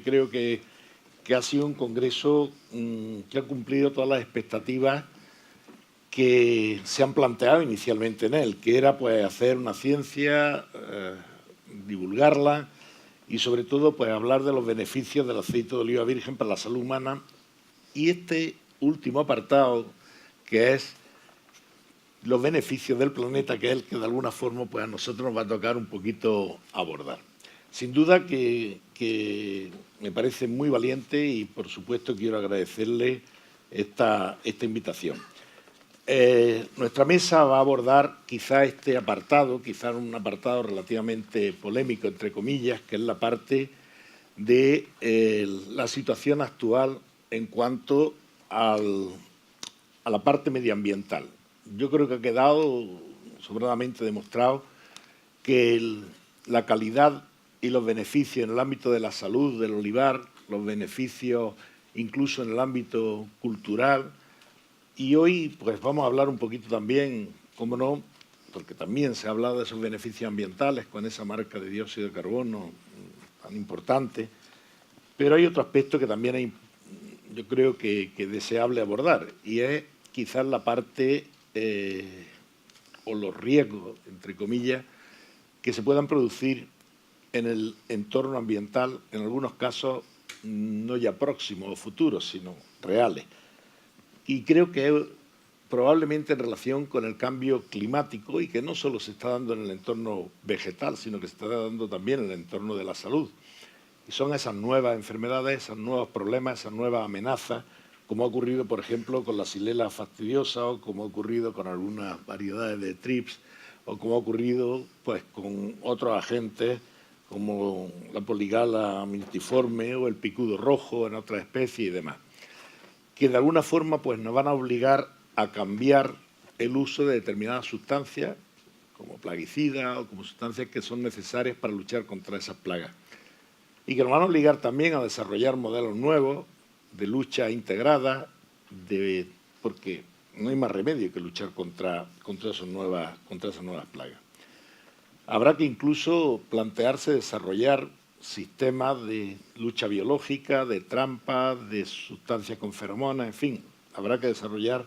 Creo que ha sido un congreso que ha cumplido todas las expectativas que se han planteado inicialmente en él, que era pues hacer una ciencia, divulgarla y sobre todo pues hablar de los beneficios del aceite de oliva virgen para la salud humana. Y este último apartado, que es los beneficios del planeta, que es el que de alguna forma pues a nosotros nos va a tocar un poquito abordar. Sin duda que me parece muy valiente y, por supuesto, quiero agradecerle esta invitación. Nuestra mesa va a abordar quizá este apartado, quizá un apartado relativamente polémico, entre comillas, que es la parte de la situación actual en cuanto a la parte medioambiental. Yo creo que ha quedado sobradamente demostrado que la calidad y los beneficios en el ámbito de la salud del olivar, los beneficios incluso en el ámbito cultural. Y hoy pues vamos a hablar un poquito también, cómo no, porque también se ha hablado de esos beneficios ambientales con esa marca de dióxido de carbono tan importante, pero hay otro aspecto que también yo creo que deseable abordar, y es quizás la parte o los riesgos, entre comillas, que se puedan producir en el entorno ambiental, en algunos casos no ya próximos o futuros, sino reales. Y creo que es probablemente en relación con el cambio climático y que no solo se está dando en el entorno vegetal, sino que se está dando también en el entorno de la salud. Y son esas nuevas enfermedades, esos nuevos problemas, esas nuevas amenazas, como ha ocurrido, por ejemplo, con la Xylella fastidiosa o como ha ocurrido con algunas variedades de trips o como ha ocurrido pues, con otros agentes como la Poligala miltiforme o el picudo rojo en otras especies y demás, que de alguna forma pues, nos van a obligar a cambiar el uso de determinadas sustancias, como plaguicidas o como sustancias que son necesarias para luchar contra esas plagas. Y que nos van a obligar también a desarrollar modelos nuevos de lucha integrada, porque no hay más remedio que luchar contra esas nuevas plagas. Habrá que incluso plantearse desarrollar sistemas de lucha biológica, de trampas, de sustancias con feromonas, en fin, habrá que desarrollar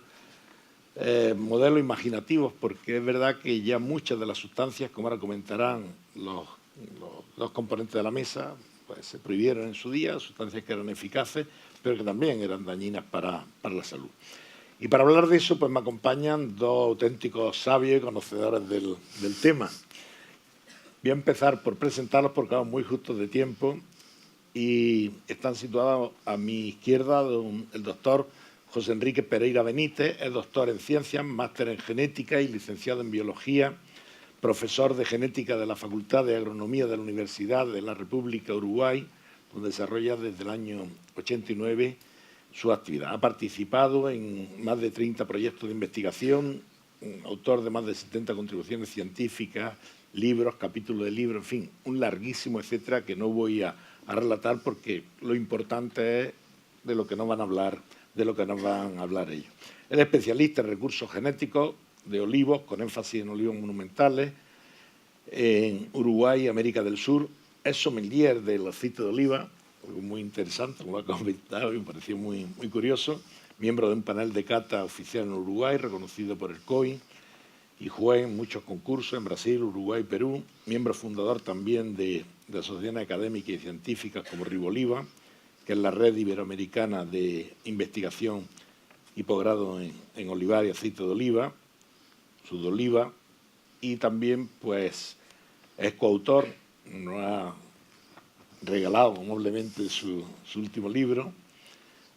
modelos imaginativos, porque es verdad que ya muchas de las sustancias, como ahora comentarán los componentes de la mesa, pues se prohibieron en su día, sustancias que eran eficaces, pero que también eran dañinas para la salud. Y para hablar de eso, pues me acompañan dos auténticos sabios y conocedores del tema. Voy a empezar por presentarlos porque vamos muy justos de tiempo y están situados a mi izquierda el doctor José Enrique Pereira Benítez, es doctor en ciencias, máster en genética y licenciado en biología, profesor de genética de la Facultad de Agronomía de la Universidad de la República de Uruguay, donde desarrolla desde el año 89 su actividad. Ha participado en más de 30 proyectos de investigación, autor de más de 70 contribuciones científicas, libros, capítulos de libros, en fin, un larguísimo etcétera que no voy a relatar porque lo importante es de lo que nos van a hablar, ellos. Es especialista en recursos genéticos de olivos, con énfasis en olivos monumentales, en Uruguay y América del Sur. Es sommelier del aceite de oliva, algo muy interesante, como lo ha comentado y me pareció muy curioso. Miembro de un panel de cata oficial en Uruguay, reconocido por el COI, y juez en muchos concursos en Brasil, Uruguay y Perú. Miembro fundador también de asociaciones académicas y científicas como Riboliva, que es la red iberoamericana de investigación y posgrado en olivar y aceite de oliva, Sudoliva, y también pues es coautor, nos ha regalado amablemente su último libro,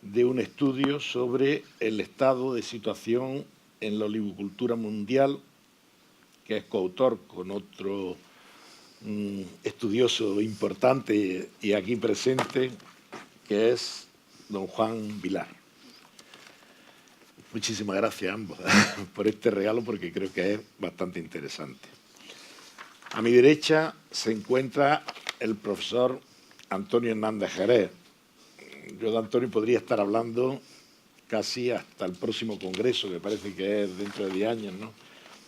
de un estudio sobre el estado de situación en la olivicultura mundial, que es coautor con otro estudioso importante y aquí presente, que es don Juan Vilar. Muchísimas gracias a ambos por este regalo, porque creo que es bastante interesante. A mi derecha se encuentra el profesor Antonio Hernández Jerez. Yo de Antonio podría estar hablando casi hasta el próximo congreso, que parece que es dentro de 10 años, ¿no?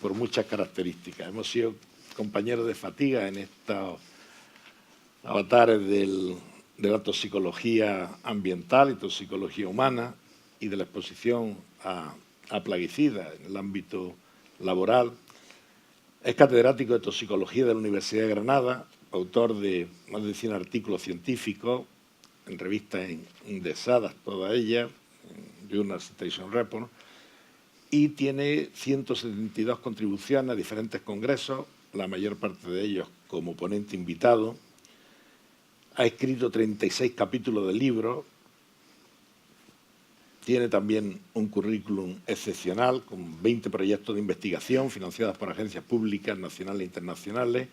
Por muchas características. Hemos sido compañeros de fatiga en estos avatares del de la toxicología ambiental y toxicología humana y de la exposición a plaguicidas en el ámbito laboral. Es catedrático de toxicología de la Universidad de Granada, autor de más de 100 artículos científicos en revistas indexadas, todas ellas, en Journal Citation Report, y tiene 172 contribuciones a diferentes congresos, la mayor parte de ellos como ponente invitado. Ha escrito 36 capítulos de libros. Tiene también un currículum excepcional con 20 proyectos de investigación financiados por agencias públicas nacionales e internacionales.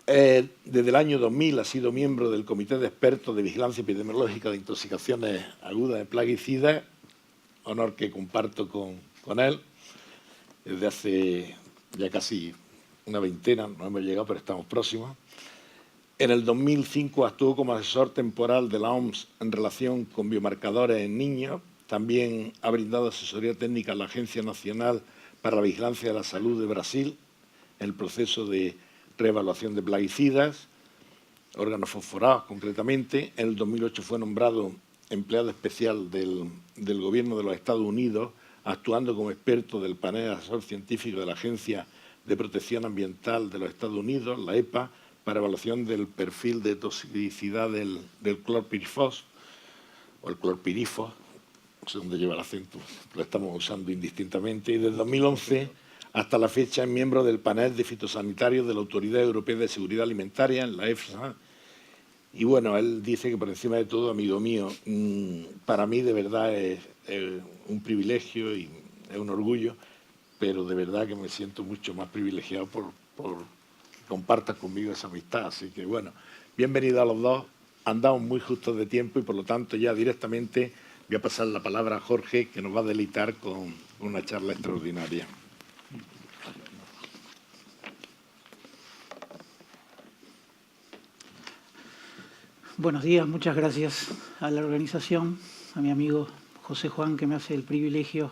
Desde el año 2000 ha sido miembro del Comité de Expertos de Vigilancia Epidemiológica de Intoxicaciones Agudas de Plaguicidas, honor que comparto con él desde hace ya casi una veintena, no hemos llegado, pero estamos próximos. En el 2005 actuó como asesor temporal de la OMS en relación con biomarcadores en niños. También ha brindado asesoría técnica a la Agencia Nacional para la Vigilancia de la Salud de Brasil en el proceso de reevaluación de plaguicidas, órganos fosforados concretamente. En el 2008 fue nombrado empleado especial del Gobierno de los Estados Unidos, actuando como experto del panel asesor científico de la Agencia de Protección Ambiental de los Estados Unidos, la EPA, para evaluación del perfil de toxicidad del clorpirifos, o el clorpirifos, no sé dónde lleva el acento, lo estamos usando indistintamente, y desde 2011 hasta la fecha es miembro del panel de fitosanitarios de la Autoridad Europea de Seguridad Alimentaria, en la EFSA. Y bueno, él dice que por encima de todo, amigo mío, para mí de verdad es un privilegio y es un orgullo, pero de verdad que me siento mucho más privilegiado por que compartas conmigo esa amistad. Así que bueno, bienvenido a los dos. Andamos muy justos de tiempo y por lo tanto ya directamente voy a pasar la palabra a Jorge, que nos va a deleitar con una charla extraordinaria. Buenos días, muchas gracias a la organización, a mi amigo José Juan, que me hace el privilegio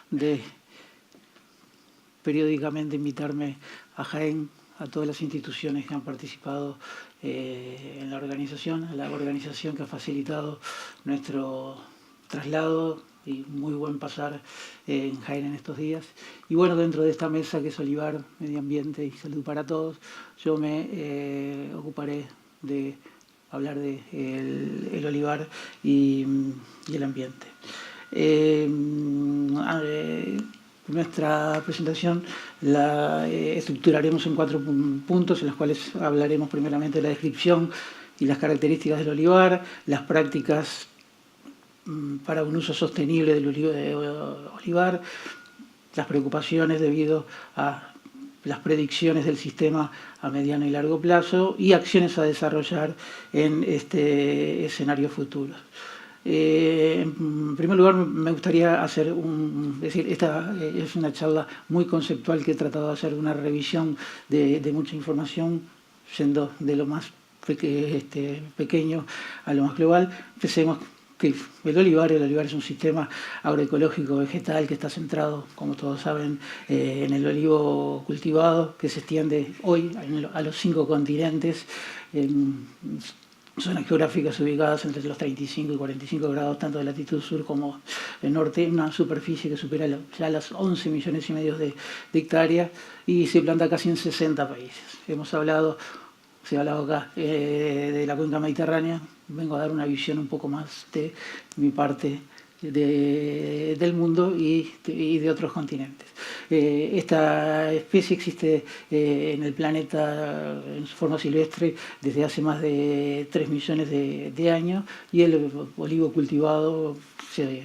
de periódicamente invitarme a Jaén, a todas las instituciones que han participado en la organización, a la organización que ha facilitado nuestro traslado y muy buen pasar en Jaén en estos días. Y bueno, dentro de esta mesa que es Olivar, Medio Ambiente y Salud para Todos, yo me ocuparé de hablar de el olivar y el ambiente. Nuestra presentación la estructuraremos en 4 puntos, en los cuales hablaremos primeramente de la descripción y las características del olivar, las prácticas para un uso sostenible del olivar, las preocupaciones debido a las predicciones del sistema a mediano y largo plazo y acciones a desarrollar en este escenario futuro. En primer lugar, me gustaría hacer esta es una charla muy conceptual que he tratado de hacer una revisión de mucha información, yendo de lo más pequeño a lo más global. Empecemos que el olivar es un sistema agroecológico vegetal que está centrado, como todos saben, en el olivo cultivado, que se extiende hoy a los 5 continentes, en zonas geográficas ubicadas entre los 35 y 45 grados, tanto de latitud sur como del norte, una superficie que supera ya las 11 millones y medio de hectáreas y se planta casi en 60 países. Se ha hablado acá de la cuenca mediterránea. Vengo a dar una visión un poco más de mi parte del mundo y de otros continentes. Esta especie existe en el planeta en su forma silvestre desde hace más de 3 millones de años y el olivo cultivado se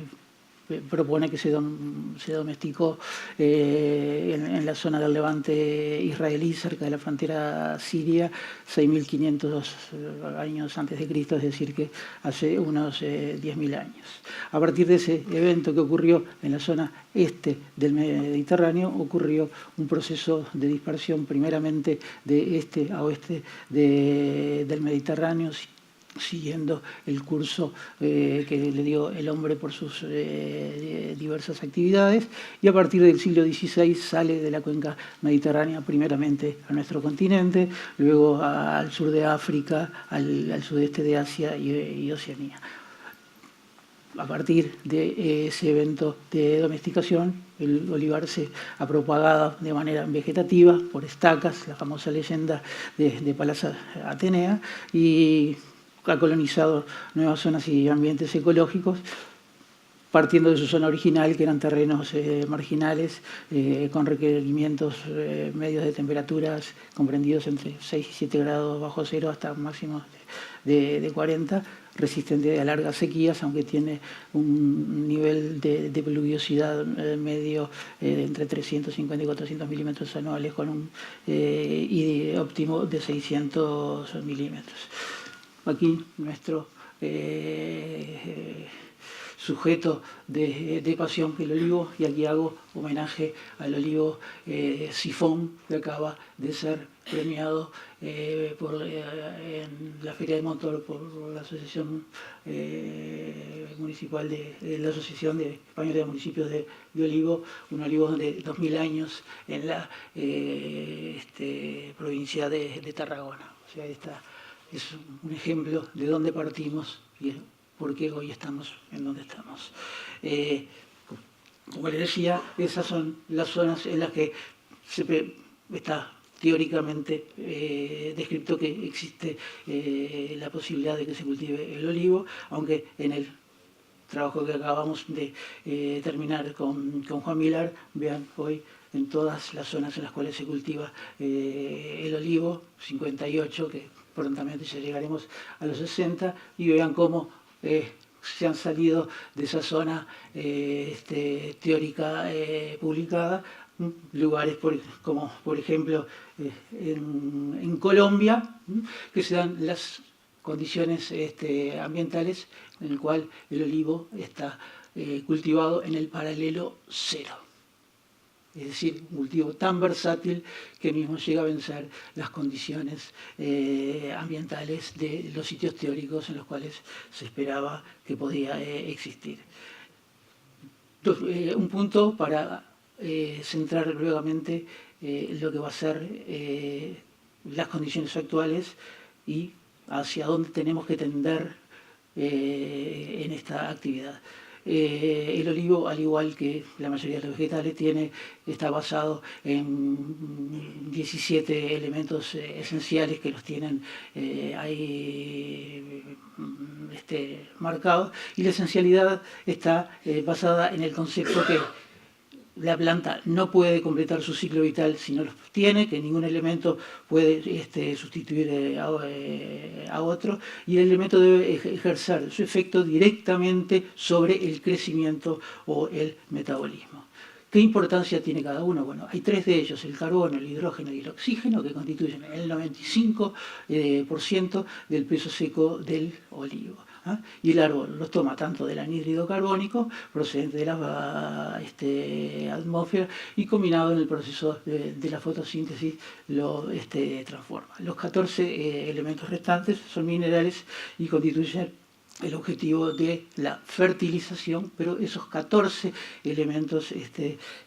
propone que se domesticó en la zona del Levante israelí, cerca de la frontera siria, 6.500 años antes de Cristo, es decir, que hace unos 10.000 años. A partir de ese evento que ocurrió en la zona este del Mediterráneo, ocurrió un proceso de dispersión primeramente de este a oeste del Mediterráneo, siguiendo el curso que le dio el hombre por sus diversas actividades, y a partir del siglo XVI sale de la cuenca mediterránea primeramente a nuestro continente, luego al sur de África, al sudeste de Asia y Oceanía. A partir de ese evento de domesticación, el olivar se ha propagado de manera vegetativa por estacas, la famosa leyenda de Palas Atenea, y ha colonizado nuevas zonas y ambientes ecológicos, partiendo de su zona original, que eran terrenos marginales, con requerimientos medios de temperaturas comprendidos entre 6 y 7 grados bajo cero hasta máximos de 40, resistente a largas sequías, aunque tiene un nivel de pluviosidad medio de entre 350 y 400 milímetros anuales, con un óptimo de 600 milímetros. Aquí nuestro sujeto de pasión, que el olivo, y aquí hago homenaje al olivo sifón, que acaba de ser premiado en la Feria de Motor por la Asociación Municipal de la Asociación Española de Municipios de Olivo, un olivo de 2000 años en la provincia de Tarragona. O sea, esta es un ejemplo de dónde partimos y por qué hoy estamos en donde estamos. Como les decía, esas son las zonas en las que está teóricamente descrito que existe la posibilidad de que se cultive el olivo, aunque en el trabajo que acabamos de terminar con Juan Vilar, vean hoy en todas las zonas en las cuales se cultiva el olivo, 58, que prontamente ya llegaremos a los 60, y vean cómo se han salido de esa zona teórica publicada lugares como por ejemplo en Colombia, que se dan las condiciones ambientales en el cual el olivo está cultivado en el paralelo cero. Es decir, un cultivo tan versátil que mismo llega a vencer las condiciones ambientales de los sitios teóricos en los cuales se esperaba que podía existir. Entonces, un punto para centrar nuevamente lo que va a ser las condiciones actuales y hacia dónde tenemos que tender en esta actividad. El olivo, al igual que la mayoría de los vegetales, está basado en 17 elementos esenciales que los tienen ahí marcados, y la esencialidad está basada en el concepto que la planta no puede completar su ciclo vital si no los tiene, que ningún elemento puede sustituir a otro, y el elemento debe ejercer su efecto directamente sobre el crecimiento o el metabolismo. ¿Qué importancia tiene cada uno? Bueno, hay tres de ellos: el carbono, el hidrógeno y el oxígeno, que constituyen el 95% del peso seco del olivo. Y el árbol los toma tanto del anhídrido carbónico procedente de la atmósfera y combinado en el proceso de la fotosíntesis lo transforma. Los 14 elementos restantes son minerales y constituyen el objetivo de la fertilización, pero esos 14 elementos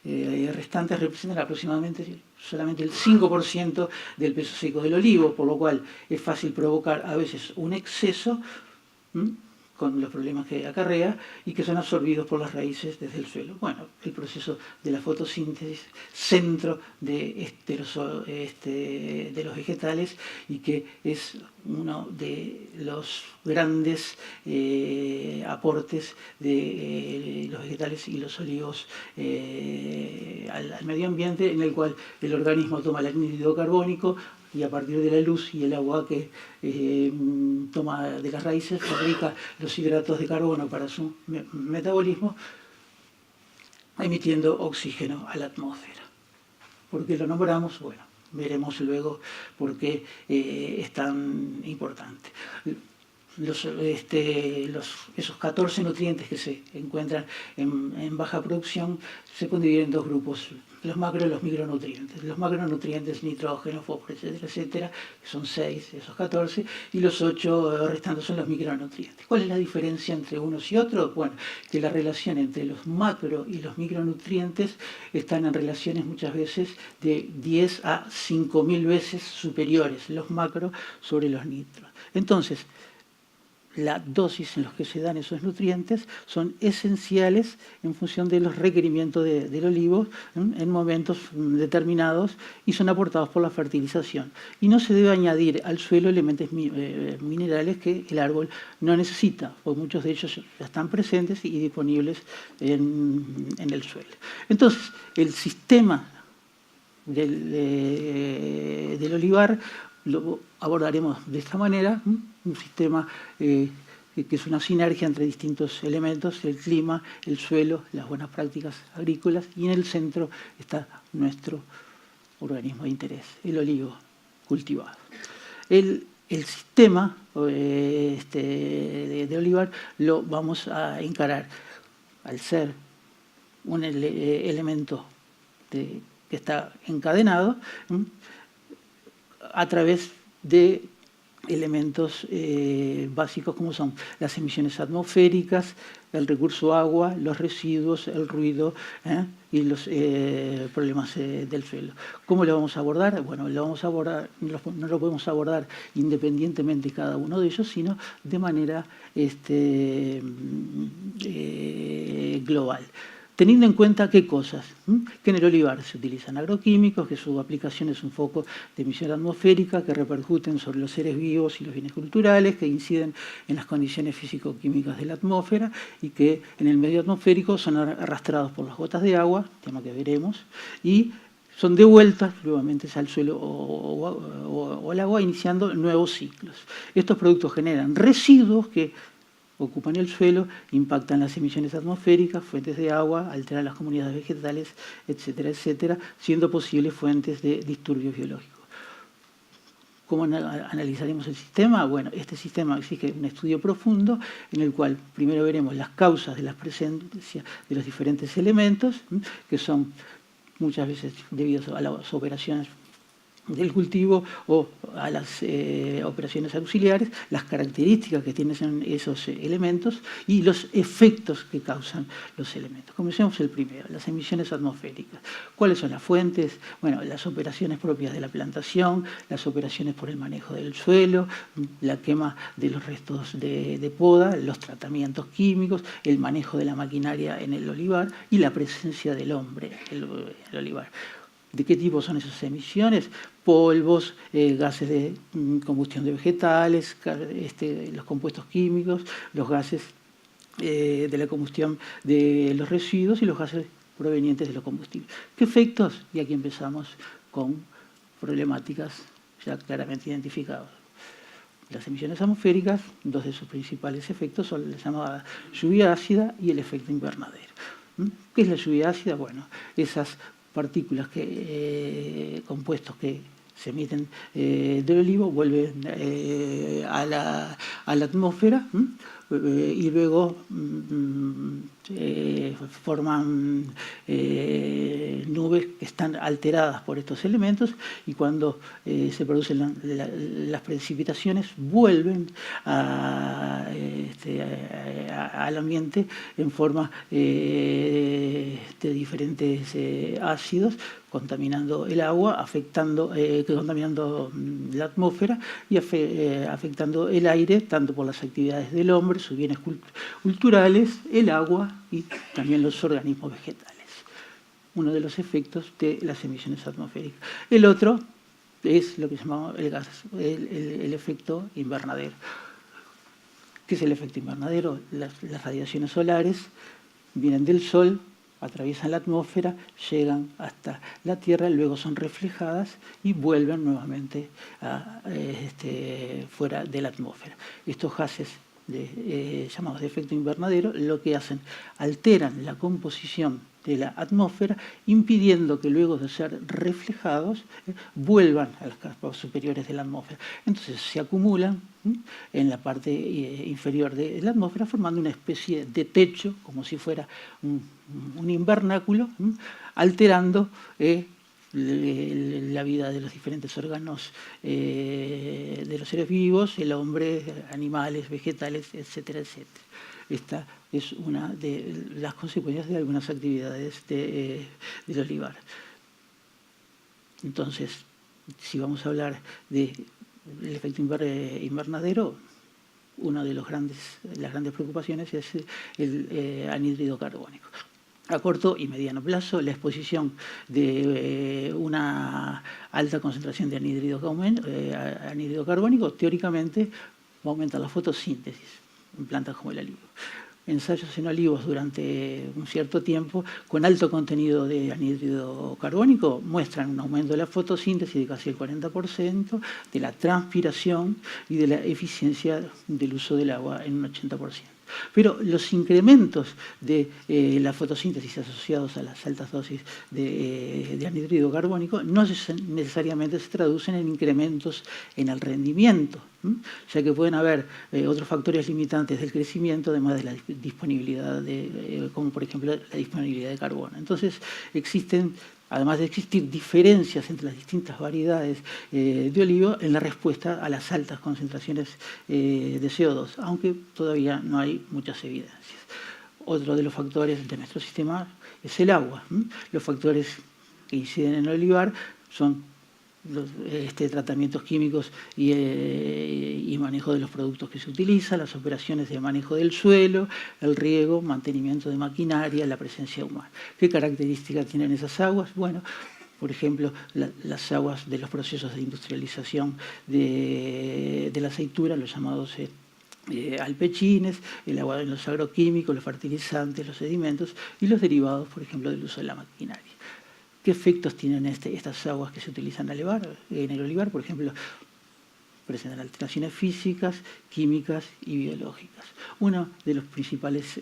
restantes representan aproximadamente solamente el 5% del peso seco del olivo, por lo cual es fácil provocar a veces un exceso con los problemas que acarrea y que son absorbidos por las raíces desde el suelo. Bueno, el proceso de la fotosíntesis, centro de los vegetales, y que es uno de los grandes aportes de los vegetales y los olivos al medio ambiente, en el cual el organismo toma el anhídrido carbónico y a partir de la luz y el agua que toma de las raíces fabrica los hidratos de carbono para su metabolismo, emitiendo oxígeno a la atmósfera. ¿Por qué lo nombramos? Bueno, veremos luego por qué es tan importante. esos 14 nutrientes que se encuentran en baja producción se pueden dividir en dos grupos, los macro y los micronutrientes. Los macronutrientes, nitrógeno, fósforo, etcétera, etcétera, que son 6 de esos 14, y los 8 restantes son los micronutrientes. ¿Cuál es la diferencia entre unos y otros? Bueno, que la relación entre los macro y los micronutrientes están en relaciones muchas veces de 10 a 5.000 veces superiores, los macro sobre los nitros. Entonces, la dosis en los que se dan esos nutrientes son esenciales en función de los requerimientos del olivo en momentos determinados y son aportados por la fertilización. Y no se debe añadir al suelo elementos minerales que el árbol no necesita, porque muchos de ellos ya están presentes y disponibles en el suelo. Entonces, el sistema del olivar lo abordaremos de esta manera, un sistema que es una sinergia entre distintos elementos, el clima, el suelo, las buenas prácticas agrícolas, y en el centro está nuestro organismo de interés, el olivo cultivado. El sistema de olivar lo vamos a encarar al ser un elemento que está encadenado a través de elementos básicos como son las emisiones atmosféricas, el recurso agua, los residuos, el ruido y los problemas del suelo. ¿Cómo lo vamos a abordar? Bueno, lo vamos a abordar, no lo podemos abordar independientemente cada uno de ellos, sino de manera global. Teniendo en cuenta qué cosas, que en el olivar se utilizan agroquímicos, que su aplicación es un foco de emisión atmosférica, que repercuten sobre los seres vivos y los bienes culturales, que inciden en las condiciones físico-químicas de la atmósfera y que en el medio atmosférico son arrastrados por las gotas de agua, tema que veremos, y son devueltas nuevamente al suelo o al agua, iniciando nuevos ciclos. Estos productos generan residuos que ocupan el suelo, impactan las emisiones atmosféricas, fuentes de agua, alteran las comunidades vegetales, etcétera, etcétera, siendo posibles fuentes de disturbios biológicos. ¿Cómo analizaremos el sistema? Bueno, este sistema exige un estudio profundo en el cual primero veremos las causas de la presencia de los diferentes elementos, que son muchas veces debido a las operaciones del cultivo o a las operaciones auxiliares, las características que tienen esos elementos y los efectos que causan los elementos. Comencemos el primero, las emisiones atmosféricas. ¿Cuáles son las fuentes? Bueno, las operaciones propias de la plantación, las operaciones por el manejo del suelo, la quema de los restos de poda, los tratamientos químicos, el manejo de la maquinaria en el olivar y la presencia del hombre en el olivar. ¿De qué tipo son esas emisiones? Polvos, gases de combustión de vegetales, los compuestos químicos, los gases de la combustión de los residuos y los gases provenientes de los combustibles. ¿Qué efectos? Y aquí empezamos con problemáticas ya claramente identificadas. Las emisiones atmosféricas, dos de sus principales efectos son la llamada lluvia ácida y el efecto invernadero. ¿Qué es la lluvia ácida? Bueno, esas partículas compuestos que se emiten del olivo vuelven a la atmósfera y luego forman nubes que están alteradas por estos elementos y cuando se producen las precipitaciones vuelven al ambiente en forma de diferentes ácidos, contaminando el agua, contaminando la atmósfera y afectando el aire, tanto por las actividades del hombre, sus bienes culturales, el agua y también los organismos vegetales. Uno de los efectos de las emisiones atmosféricas. El otro es lo que se llama el efecto invernadero. ¿Qué es el efecto invernadero? Las radiaciones solares vienen del Sol, atraviesan la atmósfera, llegan hasta la Tierra, luego son reflejadas y vuelven nuevamente fuera de la atmósfera. Estos gases llamados de efecto invernadero, lo que hacen, alteran la composición de la atmósfera, impidiendo que luego de ser reflejados vuelvan a las capas superiores de la atmósfera. Entonces se acumulan en la parte inferior de la atmósfera, formando una especie de techo, como si fuera un invernáculo, alterando la vida de los diferentes órganos de los seres vivos, el hombre, animales, vegetales, etcétera, etcétera. Esta es una de las consecuencias de algunas actividades del olivar. Entonces, si vamos a hablar del efecto invernadero, una de las grandes preocupaciones es el anhídrido carbónico. A corto y mediano plazo, la exposición de una alta concentración de anhídrido carbónico teóricamente va a aumentar la fotosíntesis en plantas como el olivo. Ensayos en olivos durante un cierto tiempo con alto contenido de anhídrido carbónico muestran un aumento de la fotosíntesis de casi el 40%, de la transpiración y de la eficiencia del uso del agua en un 80%. Pero los incrementos de la fotosíntesis asociados a las altas dosis de anhídrido carbónico no necesariamente se traducen en incrementos en el rendimiento, ya que pueden haber otros factores limitantes del crecimiento, además de la disponibilidad, como por ejemplo la disponibilidad de carbono. Entonces existen, además de existir diferencias entre las distintas variedades de olivo en la respuesta a las altas concentraciones de CO2, aunque todavía no hay muchas evidencias. Otro de los factores de nuestro sistema es el agua. Los factores que inciden en el olivar son los tratamientos químicos y manejo de los productos que se utilizan, las operaciones de manejo del suelo, el riego, mantenimiento de maquinaria, la presencia humana. ¿Qué características tienen esas aguas? Bueno, por ejemplo, las aguas de los procesos de industrialización de la aceitura, los llamados alpechines, el agua de los agroquímicos, los fertilizantes, los sedimentos y los derivados, por ejemplo, del uso de la maquinaria. ¿Qué efectos tienen estas aguas que se utilizan en el olivar? Por ejemplo, presentan alteraciones físicas, químicas y biológicas. Uno de los principales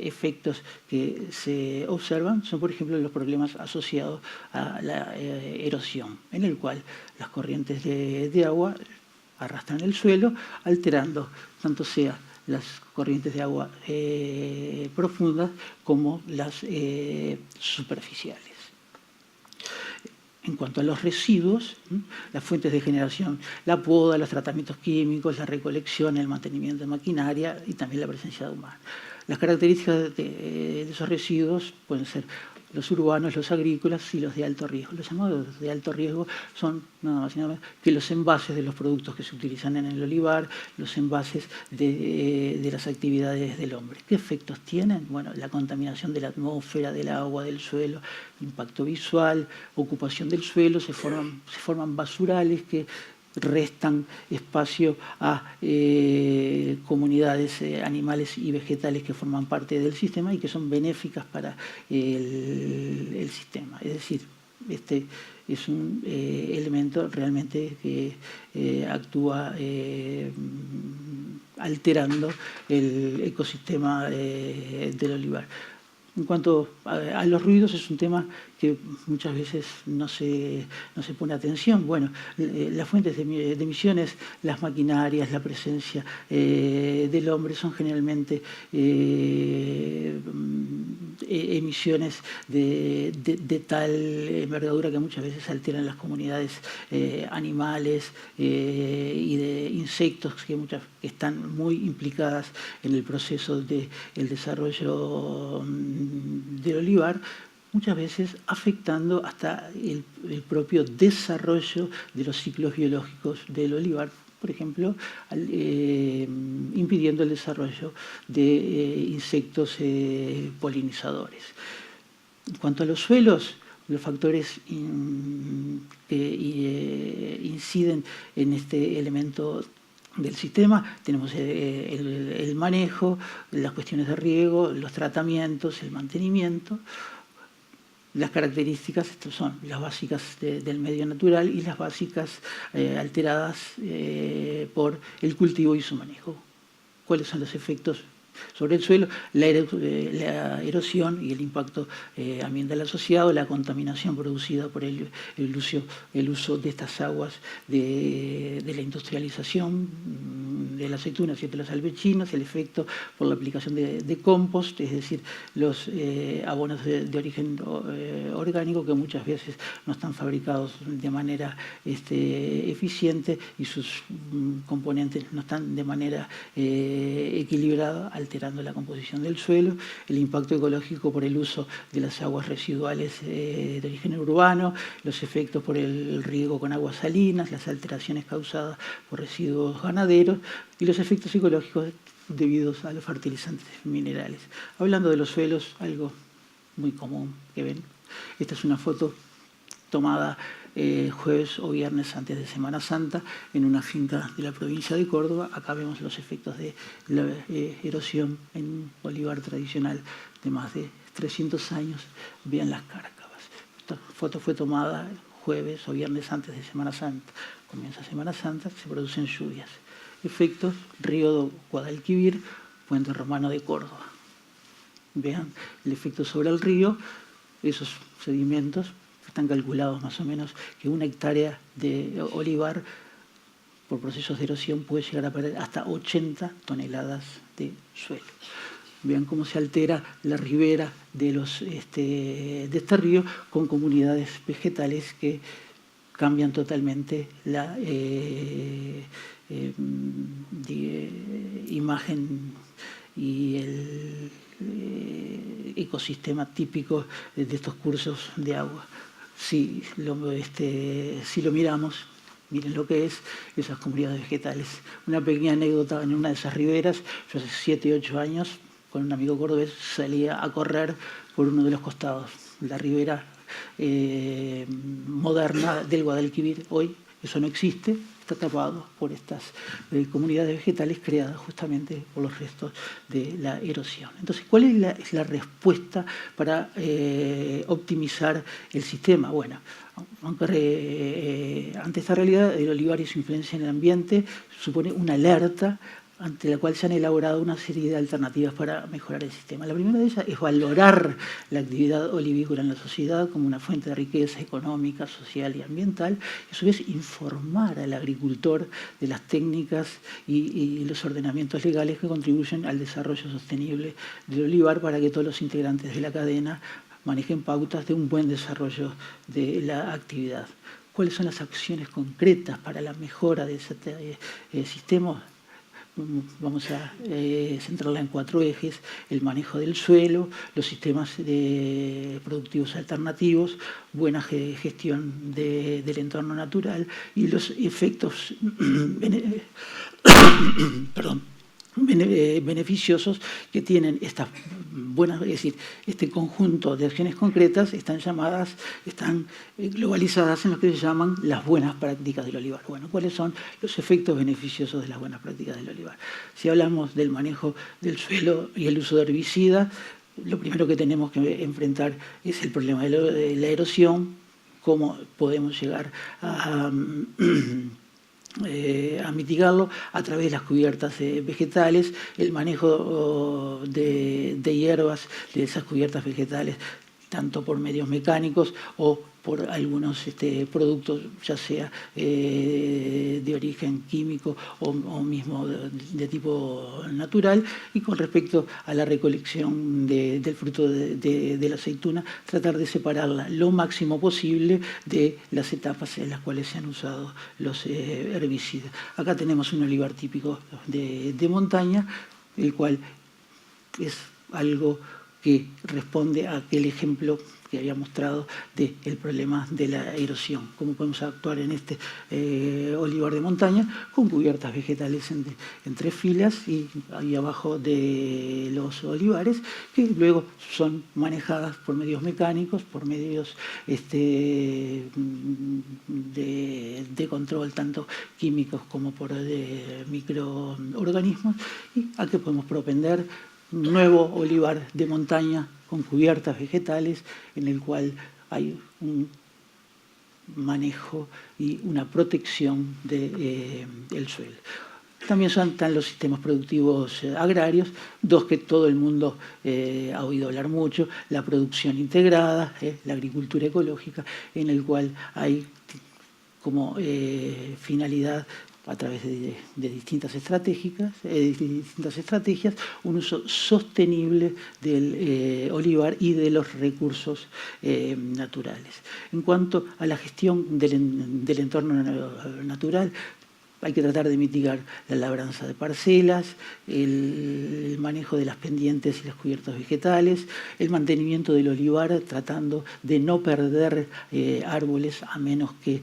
efectos que se observan son, por ejemplo, los problemas asociados a la erosión, en el cual las corrientes de agua arrastran el suelo, alterando tanto sea las corrientes de agua profundas como las superficiales. En cuanto a los residuos, las fuentes de generación, la poda, los tratamientos químicos, la recolección, el mantenimiento de maquinaria y también la presencia humana. Las características de esos residuos pueden ser los urbanos, los agrícolas y los de alto riesgo. Los llamados de alto riesgo son nada más y nada menos que los envases de los productos que se utilizan en el olivar, los envases de las actividades del hombre. ¿Qué efectos tienen? Bueno, la contaminación de la atmósfera, del agua, del suelo, impacto visual, ocupación del suelo, se forman basurales que restan espacio a comunidades animales y vegetales que forman parte del sistema y que son benéficas para el sistema. Es decir, este es un elemento realmente que actúa alterando el ecosistema del olivar. En cuanto a los ruidos, es un tema que muchas veces no se pone atención. Bueno, las fuentes de emisiones, las maquinarias, la presencia del hombre son generalmente emisiones de tal envergadura que muchas veces alteran las comunidades animales y de insectos que están muy implicadas en el proceso del desarrollo del olivar, muchas veces afectando hasta el propio desarrollo de los ciclos biológicos del olivar, por ejemplo, impidiendo el desarrollo de insectos polinizadores. En cuanto a los suelos, los factores que inciden en este elemento del sistema, tenemos el manejo, las cuestiones de riego, los tratamientos, el mantenimiento. Las características, estas son las básicas del medio natural y las básicas alteradas por el cultivo y su manejo. ¿Cuáles son los efectos sobre el suelo, la erosión y el impacto ambiental asociado, la contaminación producida por el uso de estas aguas de la industrialización de las aceitunas y de los alvechinos, el efecto por la aplicación de compost, es decir, los abonos de origen orgánico que muchas veces no están fabricados de manera eficiente y sus componentes no están de manera equilibrada, alterando la composición del suelo, el impacto ecológico por el uso de las aguas residuales de origen urbano, los efectos por el riego con aguas salinas, las alteraciones causadas por residuos ganaderos y los efectos ecológicos debidos a los fertilizantes minerales. Hablando de los suelos, algo muy común que ven. Esta es una foto tomada jueves o viernes antes de Semana Santa en una finca de la provincia de Córdoba. Acá vemos los efectos de la erosión en un olivar tradicional de más de 300 años. Vean las cárcavas. Esta foto fue tomada jueves o viernes antes de Semana Santa. Comienza Semana Santa, se producen lluvias. Efectos: Río Guadalquivir, Puente Romano de Córdoba. Vean el efecto sobre el río. Esos sedimentos están calculados más o menos que 1 hectárea de olivar por procesos de erosión puede llegar a perder hasta 80 toneladas de suelo. Vean cómo se altera la ribera de este río con comunidades vegetales que cambian totalmente la imagen y el ecosistema típico de estos cursos de agua. Si lo miramos, miren lo que es esas comunidades vegetales. Una pequeña anécdota: en una de esas riberas, yo hace 7, 8 años, con un amigo cordobés, salía a correr por uno de los costados. La ribera moderna del Guadalquivir, hoy eso no existe, está tapado por estas comunidades vegetales creadas justamente por los restos de la erosión. Entonces, ¿cuál es la respuesta para optimizar el sistema? Bueno, ante esta realidad, el olivar y su influencia en el ambiente supone una alerta ante la cual se han elaborado una serie de alternativas para mejorar el sistema. La primera de ellas es valorar la actividad olivícola en la sociedad como una fuente de riqueza económica, social y ambiental, y a su vez informar al agricultor de las técnicas y los ordenamientos legales que contribuyen al desarrollo sostenible del olivar para que todos los integrantes de la cadena manejen pautas de un buen desarrollo de la actividad. ¿Cuáles son las acciones concretas para la mejora de ese sistema? Vamos a centrarla en 4 ejes: el manejo del suelo, los sistemas productivos alternativos, buena gestión del entorno natural y los efectos beneficiosos que tienen estas buenas, es decir, este conjunto de acciones concretas están globalizadas en lo que se llaman las buenas prácticas del olivar. Bueno, ¿cuáles son los efectos beneficiosos de las buenas prácticas del olivar? Si hablamos del manejo del suelo y el uso de herbicidas, lo primero que tenemos que enfrentar es el problema de la erosión, cómo podemos llegar a mitigarlo a través de las cubiertas vegetales, el manejo de hierbas de esas cubiertas vegetales, tanto por medios mecánicos o por algunos productos, ya sea de origen químico o mismo de tipo natural. Y con respecto a la recolección del fruto de la aceituna, tratar de separarla lo máximo posible de las etapas en las cuales se han usado los herbicidas. Acá tenemos un olivar típico de montaña, el cual es algo que responde a aquel ejemplo que había mostrado del problema de la erosión. Cómo podemos actuar en este olivar de montaña con cubiertas vegetales en 3 filas y ahí abajo de los olivares, que luego son manejadas por medios mecánicos, por medios de control tanto químicos como por microorganismos, y a qué podemos propender nuevo olivar de montaña con cubiertas vegetales en el cual hay un manejo y una protección del suelo. También están los sistemas productivos agrarios, dos que todo el mundo ha oído hablar mucho: la producción integrada, la agricultura ecológica, en el cual hay como finalidad, a través de distintas estrategias, un uso sostenible del olivar y de los recursos naturales. En cuanto a la gestión del entorno natural, hay que tratar de mitigar la labranza de parcelas, el manejo de las pendientes y los cubiertos vegetales, el mantenimiento del olivar, tratando de no perder árboles a menos que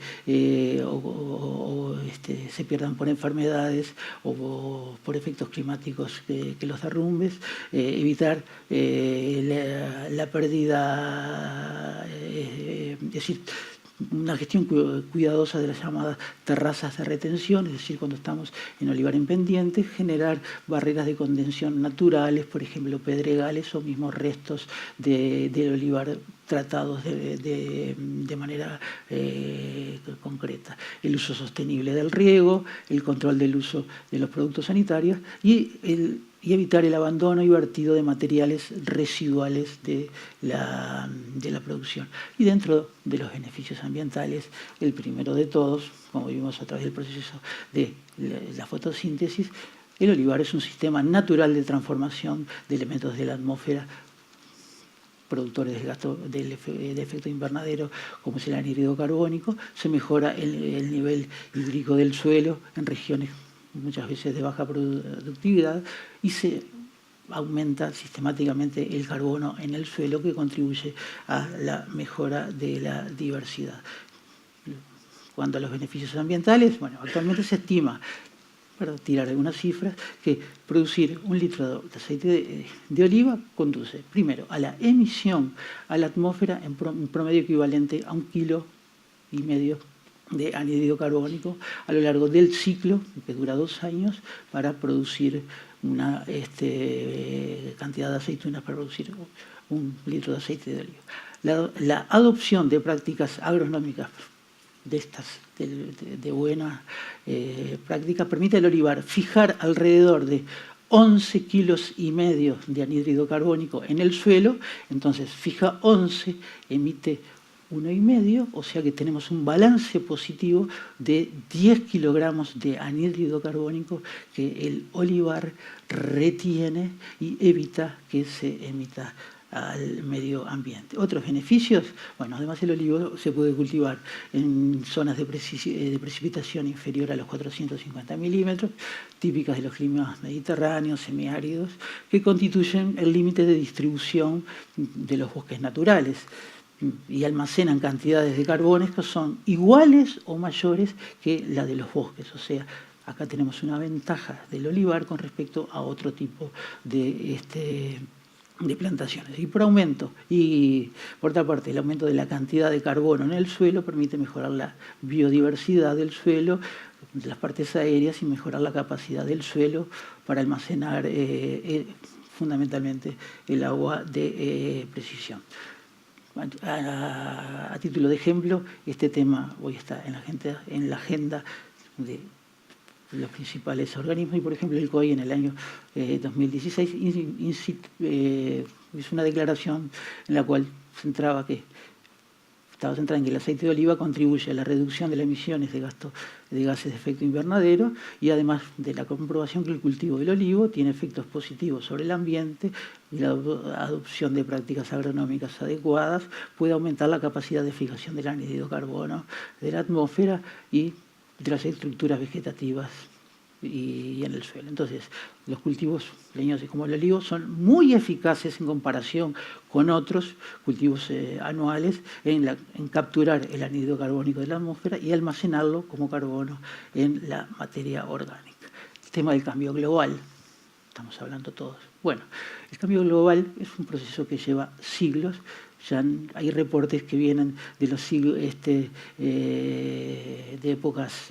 se pierdan por enfermedades o por efectos climáticos que los derrumbes, evitar la pérdida, es decir, una gestión cuidadosa de las llamadas terrazas de retención, es decir, cuando estamos en olivar en pendiente, generar barreras de contención naturales, por ejemplo, pedregales o mismos restos del olivar tratados de manera concreta. El uso sostenible del riego, el control del uso de los productos sanitarios y evitar el abandono y vertido de materiales residuales de la producción. Y dentro de los beneficios ambientales, el primero de todos, como vimos a través del proceso de la fotosíntesis, el olivar es un sistema natural de transformación de elementos de la atmósfera productores de efecto invernadero, como es el anhídrido carbónico. Se mejora el nivel hídrico del suelo en regiones muchas veces de baja productividad y se aumenta sistemáticamente el carbono en el suelo, que contribuye a la mejora de la diversidad. Cuanto a los beneficios ambientales, bueno, actualmente se estima, para tirar algunas cifras, que producir 1 litro de aceite de oliva conduce, primero, a la emisión a la atmósfera en promedio equivalente a 1,5 kilos de anhídrido carbónico a lo largo del ciclo, que dura 2 años, para producir una cantidad de aceitunas, para producir 1 litro de aceite de oliva. La adopción de prácticas agronómicas de buena práctica permite al olivar fijar alrededor de 11,5 kilos de anhídrido carbónico en el suelo. Entonces fija 11, emite 1,5, o sea que tenemos un balance positivo de 10 kilogramos de anhídrido carbónico que el olivar retiene y evita que se emita al medio ambiente. Otros beneficios, bueno, además el olivo se puede cultivar en zonas de precipitación inferior a los 450 milímetros, típicas de los climas mediterráneos, semiáridos, que constituyen el límite de distribución de los bosques naturales y almacenan cantidades de carbones que son iguales o mayores que la de los bosques. O sea, acá tenemos una ventaja del olivar con respecto a otro tipo de plantaciones. Y por otra parte, el aumento de la cantidad de carbono en el suelo permite mejorar la biodiversidad del suelo, de las partes aéreas, y mejorar la capacidad del suelo para almacenar fundamentalmente el agua de precisión. A título de ejemplo, este tema hoy está en la agenda de los principales organismos, y por ejemplo el COI en el año 2016 hizo una declaración en la cual estaba centrada en que el aceite de oliva contribuye a la reducción de las emisiones de gases de efecto invernadero, y además de la comprobación que el cultivo del olivo tiene efectos positivos sobre el ambiente, y la adopción de prácticas agronómicas adecuadas puede aumentar la capacidad de fijación del anhídrido carbono de la atmósfera y de las estructuras vegetativas y en el suelo. Entonces, los cultivos leñosos como el olivo son muy eficaces en comparación con otros cultivos anuales en capturar el anhídrido carbónico de la atmósfera y almacenarlo como carbono en la materia orgánica. El tema del cambio global, estamos hablando todos. Bueno, el cambio global es un proceso que lleva siglos. Ya hay reportes que vienen de los siglos, de épocas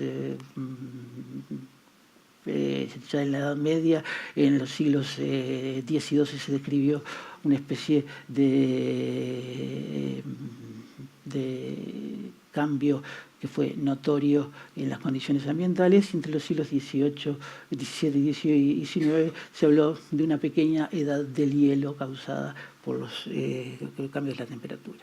ya en la Edad Media. En los siglos X y XII se describió una especie de cambio que fue notorio en las condiciones ambientales. Entre los siglos XVIII, XVII y XIX se habló de una pequeña edad del hielo causada por los cambios de la temperatura.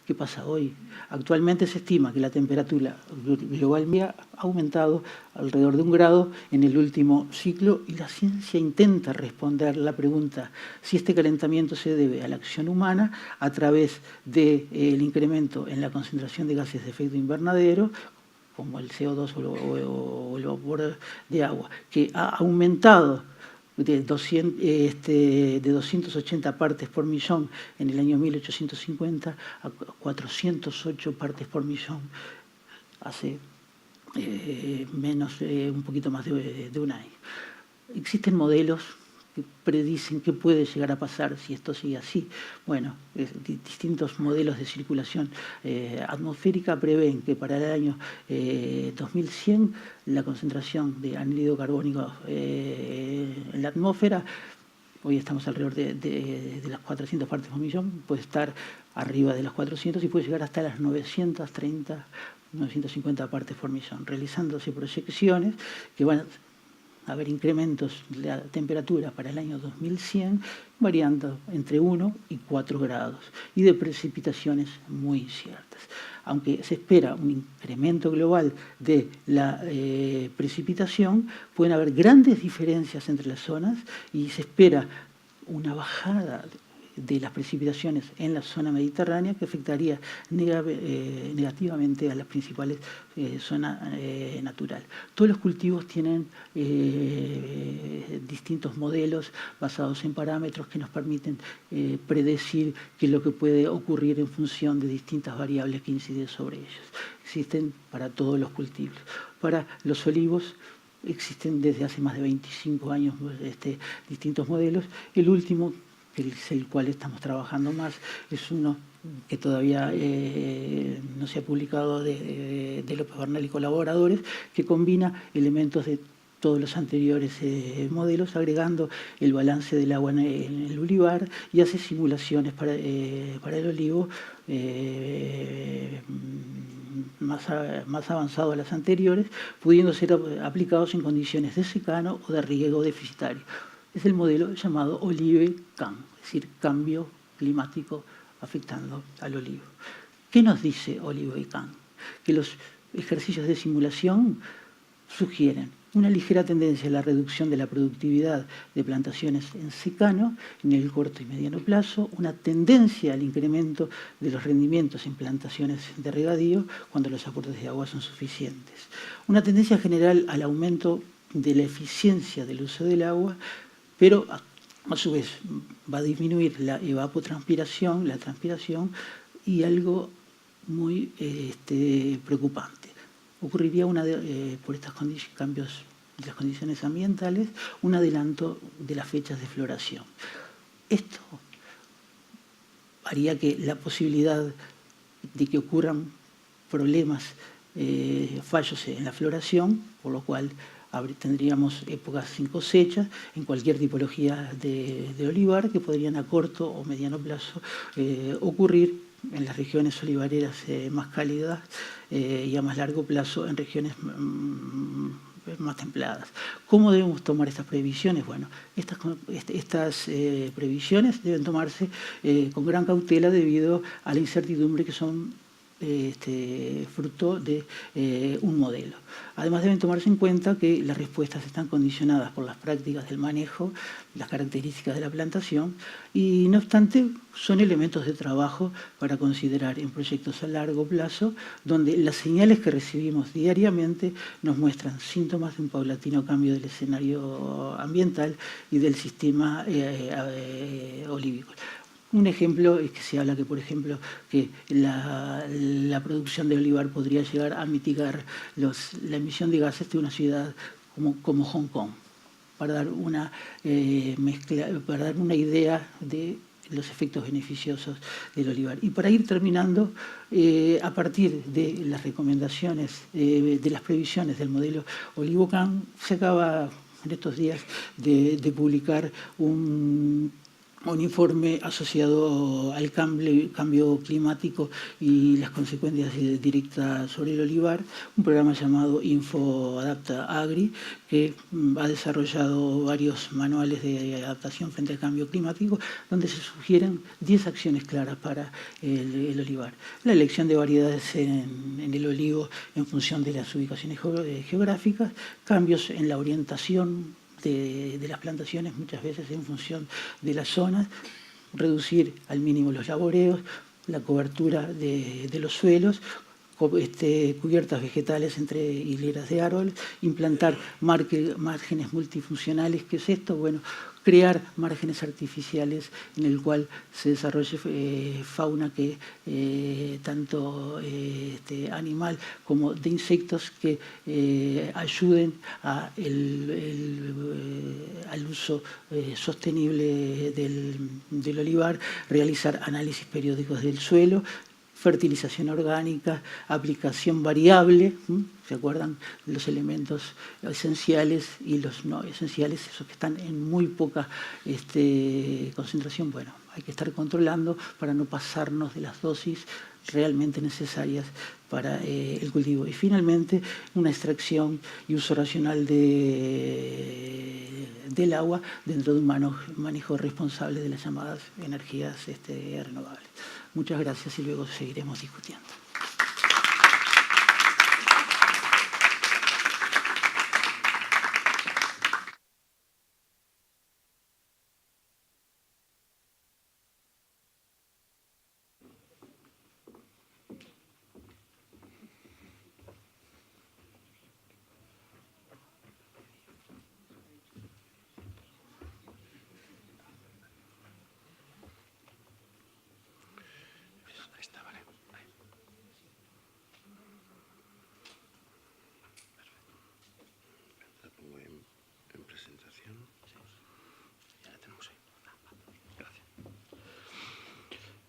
¿Qué pasa hoy? Actualmente se estima que la temperatura global ha aumentado alrededor de 1 grado en el último ciclo y la ciencia intenta responder la pregunta si este calentamiento se debe a la acción humana a través del incremento en la concentración de gases de efecto invernadero, como el CO2 o el vapor de agua, que ha aumentado de 280 partes por millón en el año 1850 a 408 partes por millón hace un poquito más de un año. Existen modelos que predicen qué puede llegar a pasar si esto sigue así. Bueno, distintos modelos de circulación atmosférica prevén que para el año 2100 la concentración de anhídrido carbónico en la atmósfera, hoy estamos alrededor de las 400 partes por millón, puede estar arriba de las 400 y puede llegar hasta las 930, 950 partes por millón, realizándose proyecciones que van a haber incrementos de la temperatura para el año 2100 variando entre 1 y 4 grados y de precipitaciones muy inciertas. Aunque se espera un incremento global de la precipitación, pueden haber grandes diferencias entre las zonas y se espera una bajada de las precipitaciones en la zona mediterránea que afectaría negativamente a las principales zonas naturales. Todos los cultivos tienen distintos modelos basados en parámetros que nos permiten predecir qué es lo que puede ocurrir en función de distintas variables que inciden sobre ellos. Existen para todos los cultivos. Para los olivos existen desde hace más de 25 años distintos modelos. El último, que es el cual estamos trabajando más, es uno que todavía no se ha publicado de López Bernal y colaboradores, que combina elementos de todos los anteriores modelos, agregando el balance del agua en el olivar y hace simulaciones para el olivo más avanzado a las anteriores, pudiendo ser aplicados en condiciones de secano o de riego deficitario. Es el modelo llamado Olive-CAN, es decir, cambio climático afectando al olivo. ¿Qué nos dice Olive-CAN? Que los ejercicios de simulación sugieren una ligera tendencia a la reducción de la productividad de plantaciones en secano en el corto y mediano plazo, una tendencia al incremento de los rendimientos en plantaciones de regadío cuando los aportes de agua son suficientes, una tendencia general al aumento de la eficiencia del uso del agua, pero a su vez va a disminuir la evapotranspiración, la transpiración, y algo muy preocupante. Ocurriría por estos cambios de las condiciones ambientales, un adelanto de las fechas de floración. Esto haría que la posibilidad de que ocurran problemas, fallos en la floración, por lo cual tendríamos épocas sin cosecha en cualquier tipología de olivar que podrían a corto o mediano plazo ocurrir en las regiones olivareras más cálidas y a más largo plazo en regiones más templadas. ¿Cómo debemos tomar estas previsiones? Bueno, estas previsiones deben tomarse con gran cautela debido a la incertidumbre que son fruto de un modelo. Además deben tomarse en cuenta que las respuestas están condicionadas por las prácticas del manejo, las características de la plantación y no obstante son elementos de trabajo para considerar en proyectos a largo plazo donde las señales que recibimos diariamente nos muestran síntomas de un paulatino cambio del escenario ambiental y del sistema olivícola. Un ejemplo es que se habla que, por ejemplo, que la producción de olivar podría llegar a mitigar la emisión de gases de una ciudad como Hong Kong, para dar una idea de los efectos beneficiosos del olivar. Y para ir terminando, a partir de las recomendaciones, de las previsiones del modelo Olive-CAN, se acaba en estos días de publicar un un informe asociado al cambio climático y las consecuencias directas sobre el olivar, un programa llamado Info Adapta Agri, que ha desarrollado varios manuales de adaptación frente al cambio climático, donde se sugieren 10 acciones claras para el olivar. La elección de variedades en el olivo en función de las ubicaciones geográficas, cambios en la orientación de las plantaciones, muchas veces en función de las zonas, reducir al mínimo los laboreos, la cobertura de los suelos, cubiertas vegetales entre hileras de árboles, implantar márgenes multifuncionales. ¿Qué es esto? Bueno, crear márgenes artificiales en el cual se desarrolle fauna que tanto animal como de insectos que ayuden al uso sostenible del olivar, realizar análisis periódicos del suelo, fertilización orgánica, aplicación variable, ¿se acuerdan? Los elementos esenciales y los no esenciales, esos que están en muy poca concentración. Bueno, hay que estar controlando para no pasarnos de las dosis realmente necesarias para el cultivo. Y finalmente, una extracción y uso racional del agua dentro de un manejo responsable de las llamadas energías renovables. Muchas gracias y luego seguiremos discutiendo.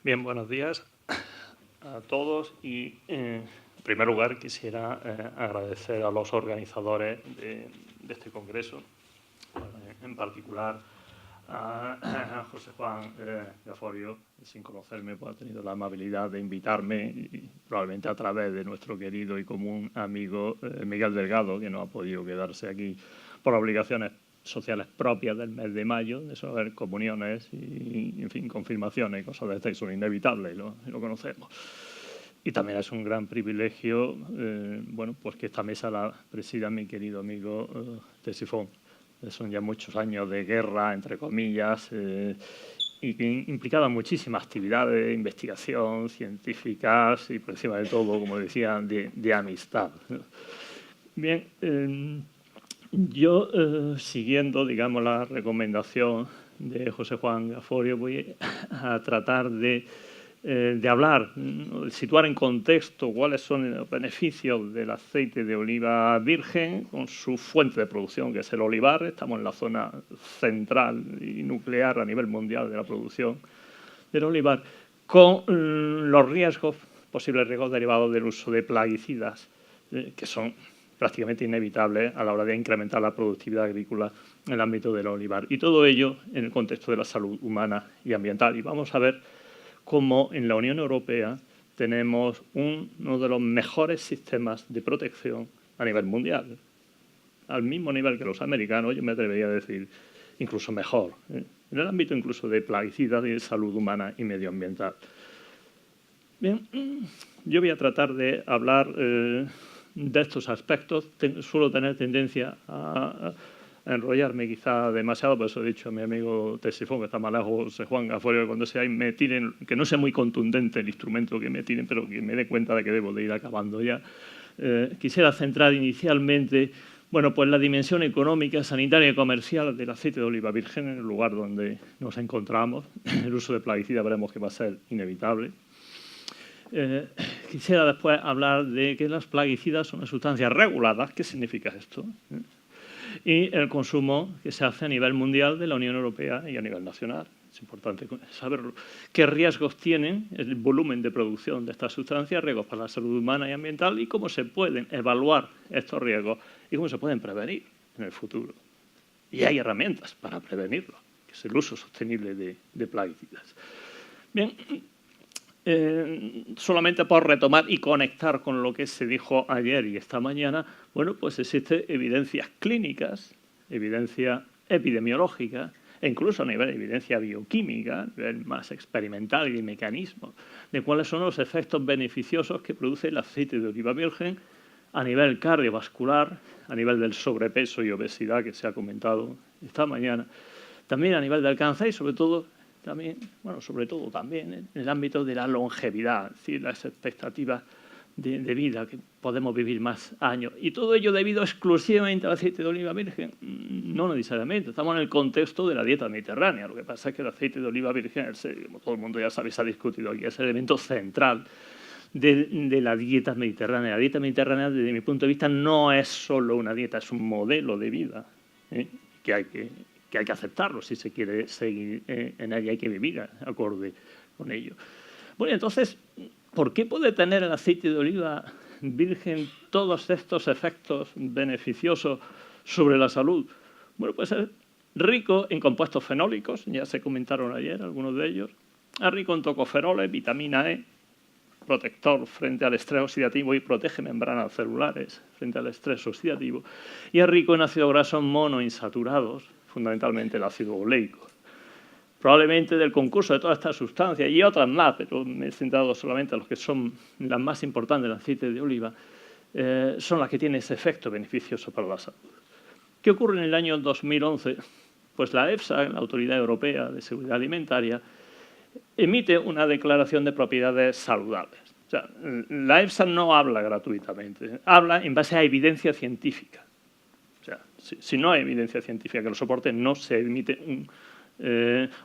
Bien, buenos días a todos y en primer lugar quisiera agradecer a los organizadores de este congreso, en particular a José Juan Gaforio, sin conocerme, pues ha tenido la amabilidad de invitarme y probablemente a través de nuestro querido y común amigo Miguel Delgado, que no ha podido quedarse aquí por obligaciones sociales propias del mes de mayo, de eso haber comuniones y, en fin, confirmaciones y cosas de estas son inevitables y lo conocemos. Y también es un gran privilegio, bueno, pues que esta mesa la presida mi querido amigo Ctesifón. Son ya muchos años de guerra, entre comillas, y que implicaba muchísimas actividades de investigación, científicas y, por encima de todo, como decía, de amistad. Bien, yo, siguiendo, digamos, la recomendación de José Juan Gaforio, voy a tratar de hablar, de situar en contexto cuáles son los beneficios del aceite de oliva virgen con su fuente de producción, que es el olivar. Estamos en la zona central y nuclear a nivel mundial de la producción del olivar, con los riesgos, posibles riesgos derivados del uso de plaguicidas, que son prácticamente inevitables a la hora de incrementar la productividad agrícola en el ámbito del olivar. Y todo ello en el contexto de la salud humana y ambiental. Y vamos a ver cómo en la Unión Europea tenemos uno de los mejores sistemas de protección a nivel mundial, al mismo nivel que los americanos, yo me atrevería a decir, incluso mejor, en el ámbito incluso de plaguicidas y de salud humana y medioambiental. Bien, yo voy a tratar de hablar de estos aspectos. Suelo tener tendencia a enrollarme quizá demasiado, por eso he dicho a mi amigo Ctesifón, que está más lejos, José Juan Gaforio, que cuando sea me tiren, que no sea muy contundente el instrumento que me tiren, pero que me dé cuenta de que debo de ir acabando ya. Quisiera centrar inicialmente, bueno, pues la dimensión económica, sanitaria y comercial del aceite de oliva virgen en el lugar donde nos encontramos. El uso de plaguicidas veremos que va a ser inevitable. Quisiera después hablar de que las plaguicidas son sustancias reguladas. ¿Qué significa esto? Y el consumo que se hace a nivel mundial de la Unión Europea y a nivel nacional. Es importante saberlo. ¿Qué riesgos tienen el volumen de producción de estas sustancias, riesgos para la salud humana y ambiental, y cómo se pueden evaluar estos riesgos y cómo se pueden prevenir en el futuro? Y hay herramientas para prevenirlo, que es el uso sostenible de plaguicidas. Bien, solamente por retomar y conectar con lo que se dijo ayer y esta mañana, bueno, pues existen evidencias clínicas, evidencia epidemiológica, e incluso a nivel de evidencia bioquímica, a nivel más experimental y de mecanismos, de cuáles son los efectos beneficiosos que produce el aceite de oliva virgen a nivel cardiovascular, a nivel del sobrepeso y obesidad que se ha comentado esta mañana, también a nivel del cáncer y sobre todo también en el ámbito de la longevidad, es decir, las expectativas de vida, que podemos vivir más años. Y todo ello debido exclusivamente al aceite de oliva virgen. No necesariamente, estamos en el contexto de la dieta mediterránea. Lo que pasa es que el aceite de oliva virgen, como todo el mundo ya sabe, se ha discutido aquí, es el elemento central de la dieta mediterránea. La dieta mediterránea, desde mi punto de vista, no es solo una dieta, es un modelo de vida, que hay que aceptarlo. Si se quiere seguir en ella, hay que vivir acorde con ello. Bueno, entonces, ¿por qué puede tener el aceite de oliva virgen todos estos efectos beneficiosos sobre la salud? Bueno, pues es rico en compuestos fenólicos, ya se comentaron ayer algunos de ellos, es rico en tocoferoles, vitamina E, protector frente al estrés oxidativo y protege membranas celulares frente al estrés oxidativo, y es rico en ácidos grasos monoinsaturados, fundamentalmente el ácido oleico. Probablemente del concurso de todas estas sustancias y otras más, pero me he centrado solamente en los que son las más importantes del aceite de oliva, son las que tienen ese efecto beneficioso para la salud. ¿Qué ocurre en el año 2011? Pues la EFSA, la Autoridad Europea de Seguridad Alimentaria, emite una declaración de propiedades saludables. O sea, la EFSA no habla gratuitamente, habla en base a evidencia científica. O sea, si no hay evidencia científica que lo soporte, no se emite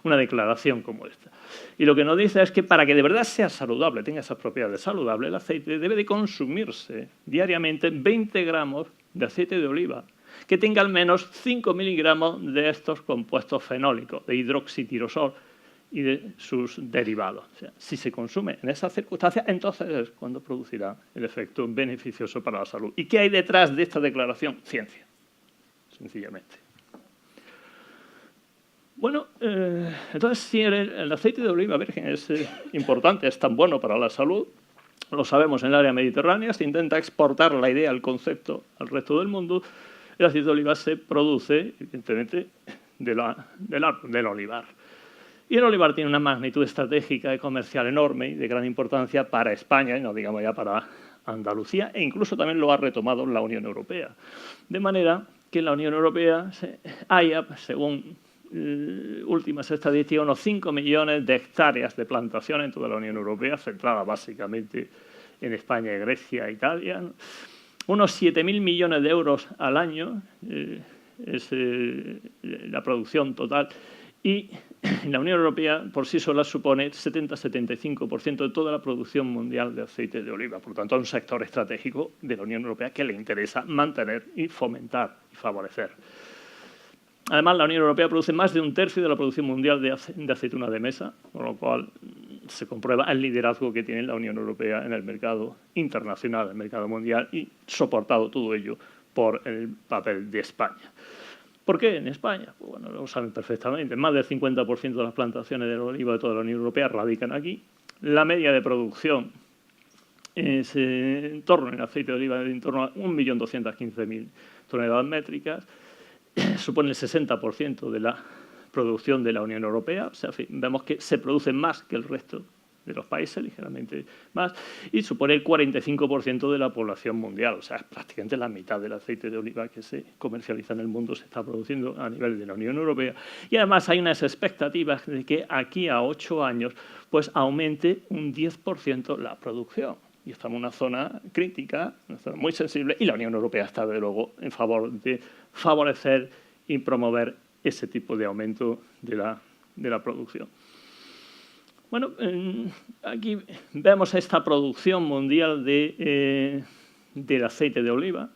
una declaración como esta. Y lo que nos dice es que para que de verdad sea saludable, tenga esas propiedades saludables, el aceite debe de consumirse diariamente 20 gramos de aceite de oliva, que tenga al menos 5 miligramos de estos compuestos fenólicos, de hidroxitirosol y de sus derivados. O sea, si se consume en esas circunstancias, entonces es cuando producirá el efecto beneficioso para la salud. ¿Y qué hay detrás de esta declaración? Ciencia, sencillamente. Bueno, entonces si el aceite de oliva virgen es importante, es tan bueno para la salud, lo sabemos en el área mediterránea, se intenta exportar la idea, el concepto al resto del mundo. El aceite de oliva se produce, evidentemente, del olivar. Y el olivar tiene una magnitud estratégica y comercial enorme y de gran importancia para España, y no digamos ya para Andalucía, e incluso también lo ha retomado la Unión Europea. De manera que en la Unión Europea haya, según últimas estadísticas, unos 5 millones de hectáreas de plantación en toda la Unión Europea, centrada básicamente en España, Grecia e Italia, ¿no? Unos 7.000 millones de euros al año es la producción total, y la Unión Europea por sí sola supone 70-75% de toda la producción mundial de aceite de oliva. Por lo tanto, es un sector estratégico de la Unión Europea que le interesa mantener y fomentar y favorecer. Además, la Unión Europea produce más de un tercio de la producción mundial de aceituna de mesa, con lo cual se comprueba el liderazgo que tiene la Unión Europea en el mercado internacional, el mercado mundial, y soportado todo ello por el papel de España. ¿Por qué en España? Pues bueno, lo saben perfectamente. Más del 50% de las plantaciones de oliva de toda la Unión Europea radican aquí. La media de producción es en torno, en aceite de oliva, en torno a 1.215.000 toneladas métricas. Supone el 60% de la producción de la Unión Europea. O sea, vemos que se produce más que el resto de los países, ligeramente más, y supone el 45% de la población mundial. O sea, es prácticamente la mitad del aceite de oliva que se comercializa en el mundo se está produciendo a nivel de la Unión Europea. Y además hay unas expectativas de que aquí a 8 años pues aumente un 10% la producción. Y estamos en una zona crítica, una zona muy sensible, y la Unión Europea está, de luego, en favor de favorecer y promover ese tipo de aumento de la producción. Bueno, aquí vemos esta producción mundial del aceite de oliva.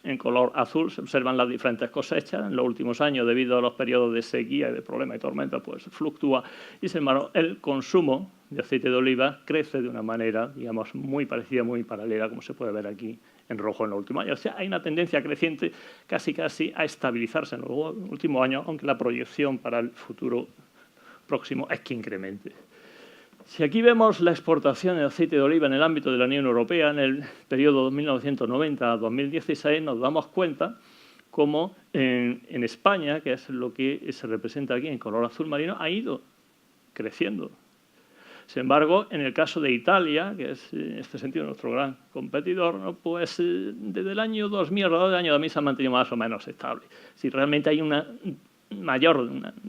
En color azul se observan las diferentes cosechas. En los últimos años, debido a los periodos de sequía y de problemas y tormenta, pues fluctúa. Y sin embargo, el consumo de aceite de oliva crece de una manera, digamos, muy parecida, muy paralela, como se puede ver aquí en rojo en los últimos años. O sea, hay una tendencia creciente casi a estabilizarse en los últimos años, aunque la proyección para el futuro próximo es que incremente. Si aquí vemos la exportación de aceite de oliva en el ámbito de la Unión Europea en el periodo 1990 a 2016, nos damos cuenta cómo en España, que es lo que se representa aquí en color azul marino, ha ido creciendo. Sin embargo, en el caso de Italia, que es en este sentido nuestro gran competidor, ¿no? Pues desde el año 2000, alrededor del año 2000, se ha mantenido más o menos estable. Si realmente hay una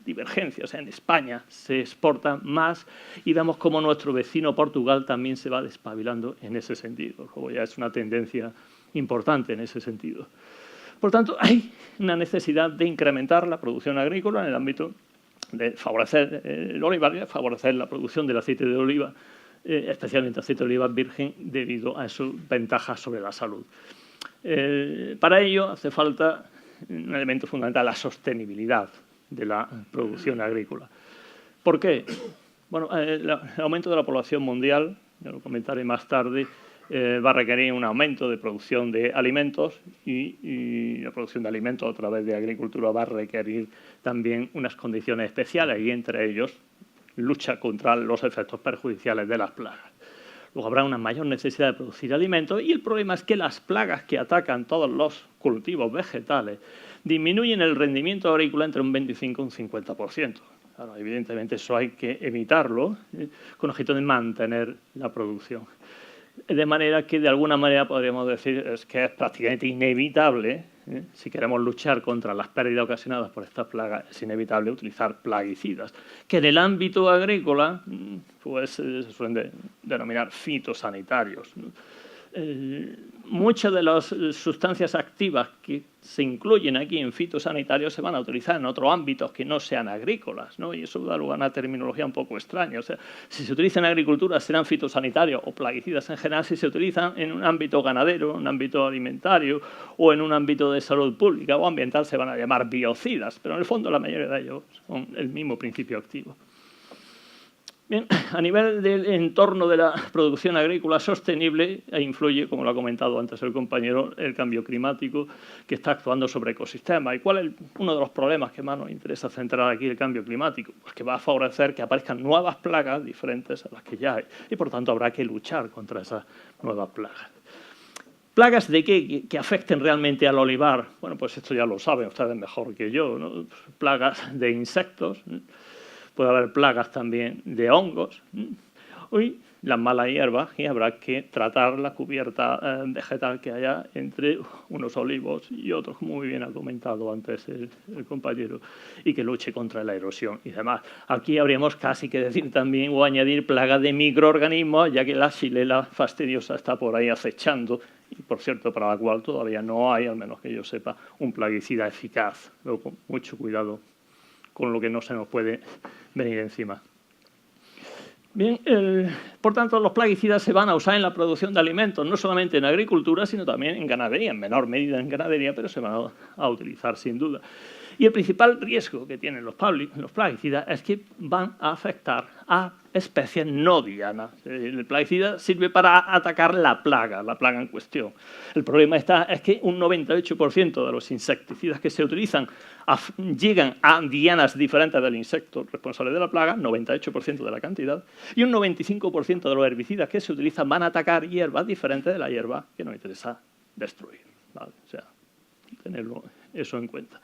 divergencia, o sea, en España se exporta más y vemos cómo nuestro vecino Portugal también se va despabilando en ese sentido, como ya es una tendencia importante en ese sentido. Por tanto, hay una necesidad de incrementar la producción agrícola en el ámbito de favorecer el olivar, favorecer la producción del aceite de oliva, especialmente aceite de oliva virgen, debido a sus ventajas sobre la salud. Para ello hace falta un elemento fundamental, la sostenibilidad de la producción agrícola. ¿Por qué? Bueno, el aumento de la población mundial, ya lo comentaré más tarde, va a requerir un aumento de producción de alimentos y la producción de alimentos a través de agricultura va a requerir también unas condiciones especiales y entre ellos lucha contra los efectos perjudiciales de las plagas. Luego habrá una mayor necesidad de producir alimentos y el problema es que las plagas que atacan todos los cultivos vegetales disminuyen el rendimiento agrícola entre un 25 y un 50%. Claro, evidentemente eso hay que evitarlo con objeto de mantener la producción. De manera que, de alguna manera, podríamos decir que es prácticamente inevitable, si queremos luchar contra las pérdidas ocasionadas por estas plagas, es inevitable utilizar plaguicidas, que en el ámbito agrícola pues, se suelen denominar fitosanitarios. Muchas de las sustancias activas que se incluyen aquí en fitosanitarios se van a utilizar en otros ámbitos que no sean agrícolas, ¿no? Y eso da lugar a una terminología un poco extraña. O sea, si se utiliza en agricultura serán fitosanitarios o plaguicidas en general, si se utilizan en un ámbito ganadero, en un ámbito alimentario o en un ámbito de salud pública o ambiental se van a llamar biocidas, pero en el fondo la mayoría de ellos son el mismo principio activo. Bien, a nivel del entorno de la producción agrícola sostenible influye, como lo ha comentado antes el compañero, el cambio climático que está actuando sobre ecosistemas. ¿Y cuál es uno de los problemas que más nos interesa centrar aquí el cambio climático? Pues que va a favorecer que aparezcan nuevas plagas diferentes a las que ya hay y, por tanto, habrá que luchar contra esas nuevas plagas. ¿Plagas de qué? Que afecten realmente al olivar. Bueno, pues esto ya lo saben ustedes mejor que yo, ¿no? Plagas de insectos. Puede haber plagas también de hongos. Hoy las malas hierbas y habrá que tratar la cubierta vegetal que haya entre unos olivos y otros, como muy bien ha comentado antes el compañero, y que luche contra la erosión y demás. Aquí habríamos casi que decir también o añadir plagas de microorganismos, ya que la xylella fastidiosa está por ahí acechando y, por cierto, para la cual todavía no hay, al menos que yo sepa, un plaguicida eficaz. Luego, con mucho cuidado con lo que no se nos puede venir encima. Bien, por tanto, los plaguicidas se van a usar en la producción de alimentos, no solamente en agricultura, sino también en ganadería, en menor medida en ganadería, pero se van a utilizar sin duda. Y el principal riesgo que tienen los plaguicidas es que van a afectar a especies no dianas. El plaguicida sirve para atacar la plaga en cuestión. El problema es que un 98% de los insecticidas que se utilizan llegan a dianas diferentes del insecto responsable de la plaga, 98% de la cantidad, y un 95% de los herbicidas que se utilizan van a atacar hierbas diferentes de la hierba que nos interesa destruir. ¿Vale? O sea, tenerlo eso en cuenta.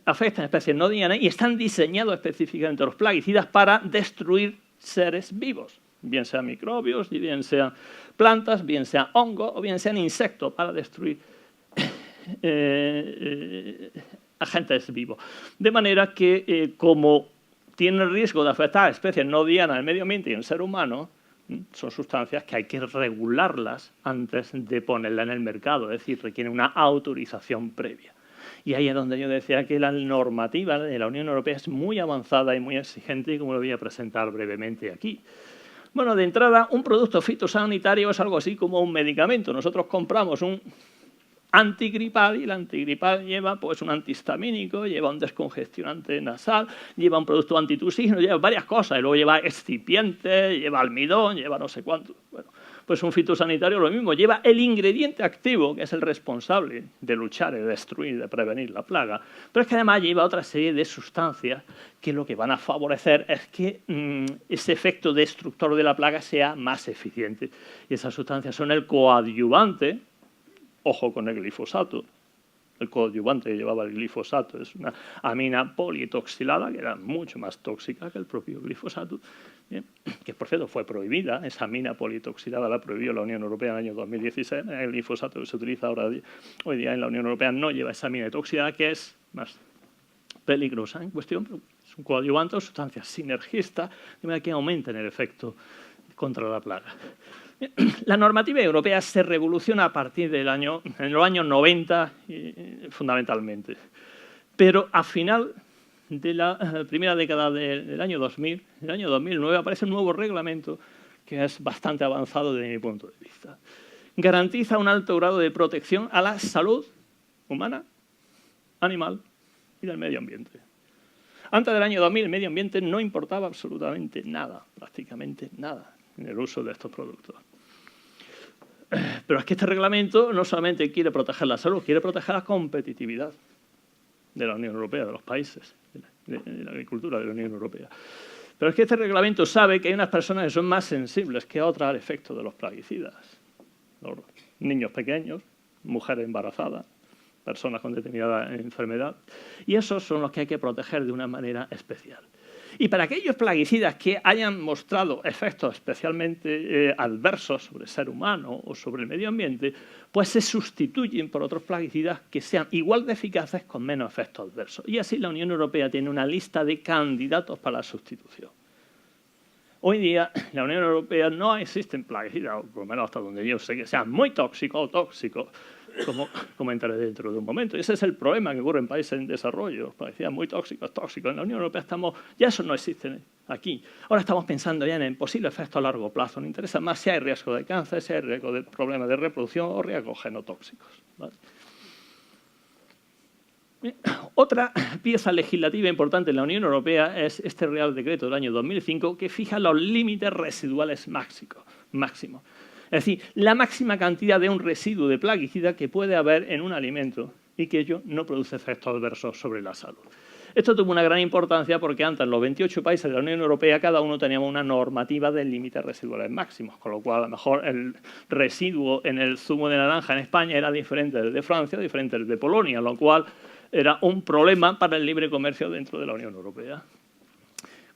Afectan especies no dianas y están diseñados específicamente los plaguicidas para destruir seres vivos, bien sean microbios, bien sean plantas, bien sean hongos o bien sean insectos, para destruir agentes vivos. De manera que, como tiene el riesgo de afectar a especies no dianas en el medio ambiente y en el ser humano, son sustancias que hay que regularlas antes de ponerlas en el mercado, es decir, requieren una autorización previa. Y ahí es donde yo decía que la normativa de la Unión Europea es muy avanzada y muy exigente, y como lo voy a presentar brevemente aquí. Bueno, de entrada, un producto fitosanitario es algo así como un medicamento. Nosotros compramos un antigripal y el antigripal lleva pues, un antihistamínico, lleva un descongestionante nasal, lleva un producto antitusígeno, lleva varias cosas, y luego lleva excipiente, lleva almidón, lleva no sé cuánto. Bueno, Pues un fitosanitario lo mismo, lleva el ingrediente activo, que es el responsable de luchar, de destruir, de prevenir la plaga, pero es que además lleva otra serie de sustancias que lo que van a favorecer es que ese efecto destructor de la plaga sea más eficiente. Y esas sustancias son el coadyuvante, ojo con el glifosato. El coadyuvante que llevaba el glifosato es una amina politoxilada, que era mucho más tóxica que el propio glifosato, ¿bien? Que por cierto fue prohibida, esa amina politoxilada la prohibió la Unión Europea en el año 2016, el glifosato que se utiliza hoy día en la Unión Europea no lleva esa amina tóxica, que es más peligrosa en cuestión, pero es un coadyuvante o sustancia sinergista, de manera que aumenten el efecto contra la plaga. La normativa europea se revoluciona a partir en los años 90, fundamentalmente. Pero a final de la primera década del año 2000, en el año 2009, aparece un nuevo reglamento que es bastante avanzado desde mi punto de vista. Garantiza un alto grado de protección a la salud humana, animal y del medio ambiente. Antes del año 2000, el medio ambiente no importaba absolutamente nada, prácticamente nada, en el uso de estos productos. Pero es que este reglamento no solamente quiere proteger la salud, quiere proteger la competitividad de la Unión Europea, de los países, de la agricultura de la Unión Europea. Pero es que este reglamento sabe que hay unas personas que son más sensibles que otras al efecto de los plaguicidas. Los niños pequeños, mujeres embarazadas, personas con determinada enfermedad. Y esos son los que hay que proteger de una manera especial. Y para aquellos plaguicidas que hayan mostrado efectos especialmente adversos sobre el ser humano o sobre el medio ambiente, pues se sustituyen por otros plaguicidas que sean igual de eficaces con menos efectos adversos. Y así la Unión Europea tiene una lista de candidatos para la sustitución. Hoy día, en la Unión Europea no existen plaguicidas, o por lo menos hasta donde yo sé, que sean muy tóxicos o tóxicos, como comentaré dentro de un momento. Y ese es el problema que ocurre en países en desarrollo. Los plaguicidas muy tóxicos. En la Unión Europea ya eso no existe aquí. Ahora estamos pensando ya en posibles efectos a largo plazo. Nos interesa más si hay riesgo de cáncer, si hay riesgo de problemas de reproducción o riesgos genotóxicos, ¿vale? Otra pieza legislativa importante en la Unión Europea es este Real Decreto del año 2005 que fija los límites residuales máximos. Es decir, la máxima cantidad de un residuo de plaguicida que puede haber en un alimento y que ello no produce efectos adversos sobre la salud. Esto tuvo una gran importancia porque antes en los 28 países de la Unión Europea cada uno teníamos una normativa de límites residuales máximos, con lo cual a lo mejor el residuo en el zumo de naranja en España era diferente del de Francia, diferente del de Polonia, lo cual era un problema para el libre comercio dentro de la Unión Europea.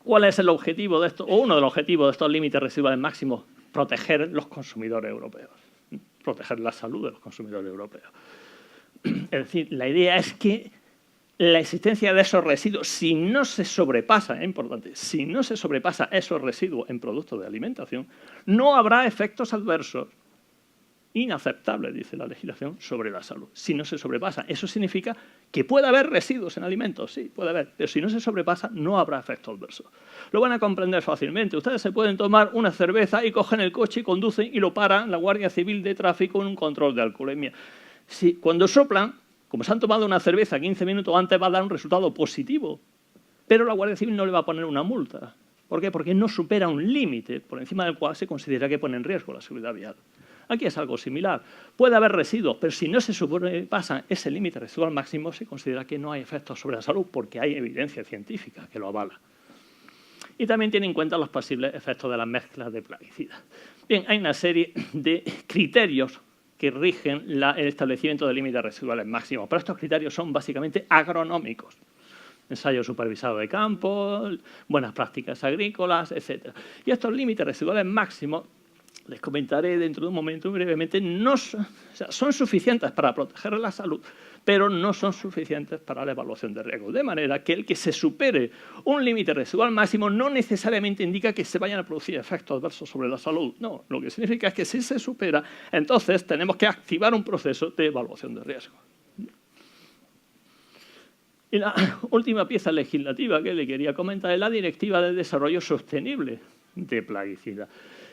¿Cuál es el objetivo de esto? O uno de los objetivos de estos límites residuales máximos: proteger los consumidores europeos, proteger la salud de los consumidores europeos. Es decir, la idea es que la existencia de esos residuos, si no se sobrepasa, es importante, si no se sobrepasa esos residuos en productos de alimentación, no habrá efectos adversos inaceptables, dice la legislación, sobre la salud. Si no se sobrepasa, eso significa que puede haber residuos en alimentos, sí, puede haber, pero si no se sobrepasa, no habrá efectos adversos. Lo van a comprender fácilmente. Ustedes se pueden tomar una cerveza y cogen el coche y conducen y lo paran la Guardia Civil de Tráfico en un control de alcoholemia. Si, cuando soplan, como se han tomado una cerveza 15 minutos antes, va a dar un resultado positivo, pero la Guardia Civil no le va a poner una multa. ¿Por qué? Porque no supera un límite por encima del cual se considera que pone en riesgo la seguridad vial. Aquí es algo similar. Puede haber residuos, pero si no se sobrepasa ese límite residual máximo, se considera que no hay efectos sobre la salud porque hay evidencia científica que lo avala. Y también tiene en cuenta los posibles efectos de las mezclas de plaguicidas. Bien, hay una serie de criterios que rigen el establecimiento de límites residuales máximos, pero estos criterios son básicamente agronómicos. Ensayo supervisado de campo, buenas prácticas agrícolas, etc. Y estos límites residuales máximos, les comentaré dentro de un momento brevemente, son suficientes para proteger la salud, pero no son suficientes para la evaluación de riesgo. De manera que el que se supere un límite residual máximo no necesariamente indica que se vayan a producir efectos adversos sobre la salud. No, lo que significa es que si se supera, entonces tenemos que activar un proceso de evaluación de riesgo. Y la última pieza legislativa que le quería comentar es la Directiva de Desarrollo Sostenible de Plaguicidas.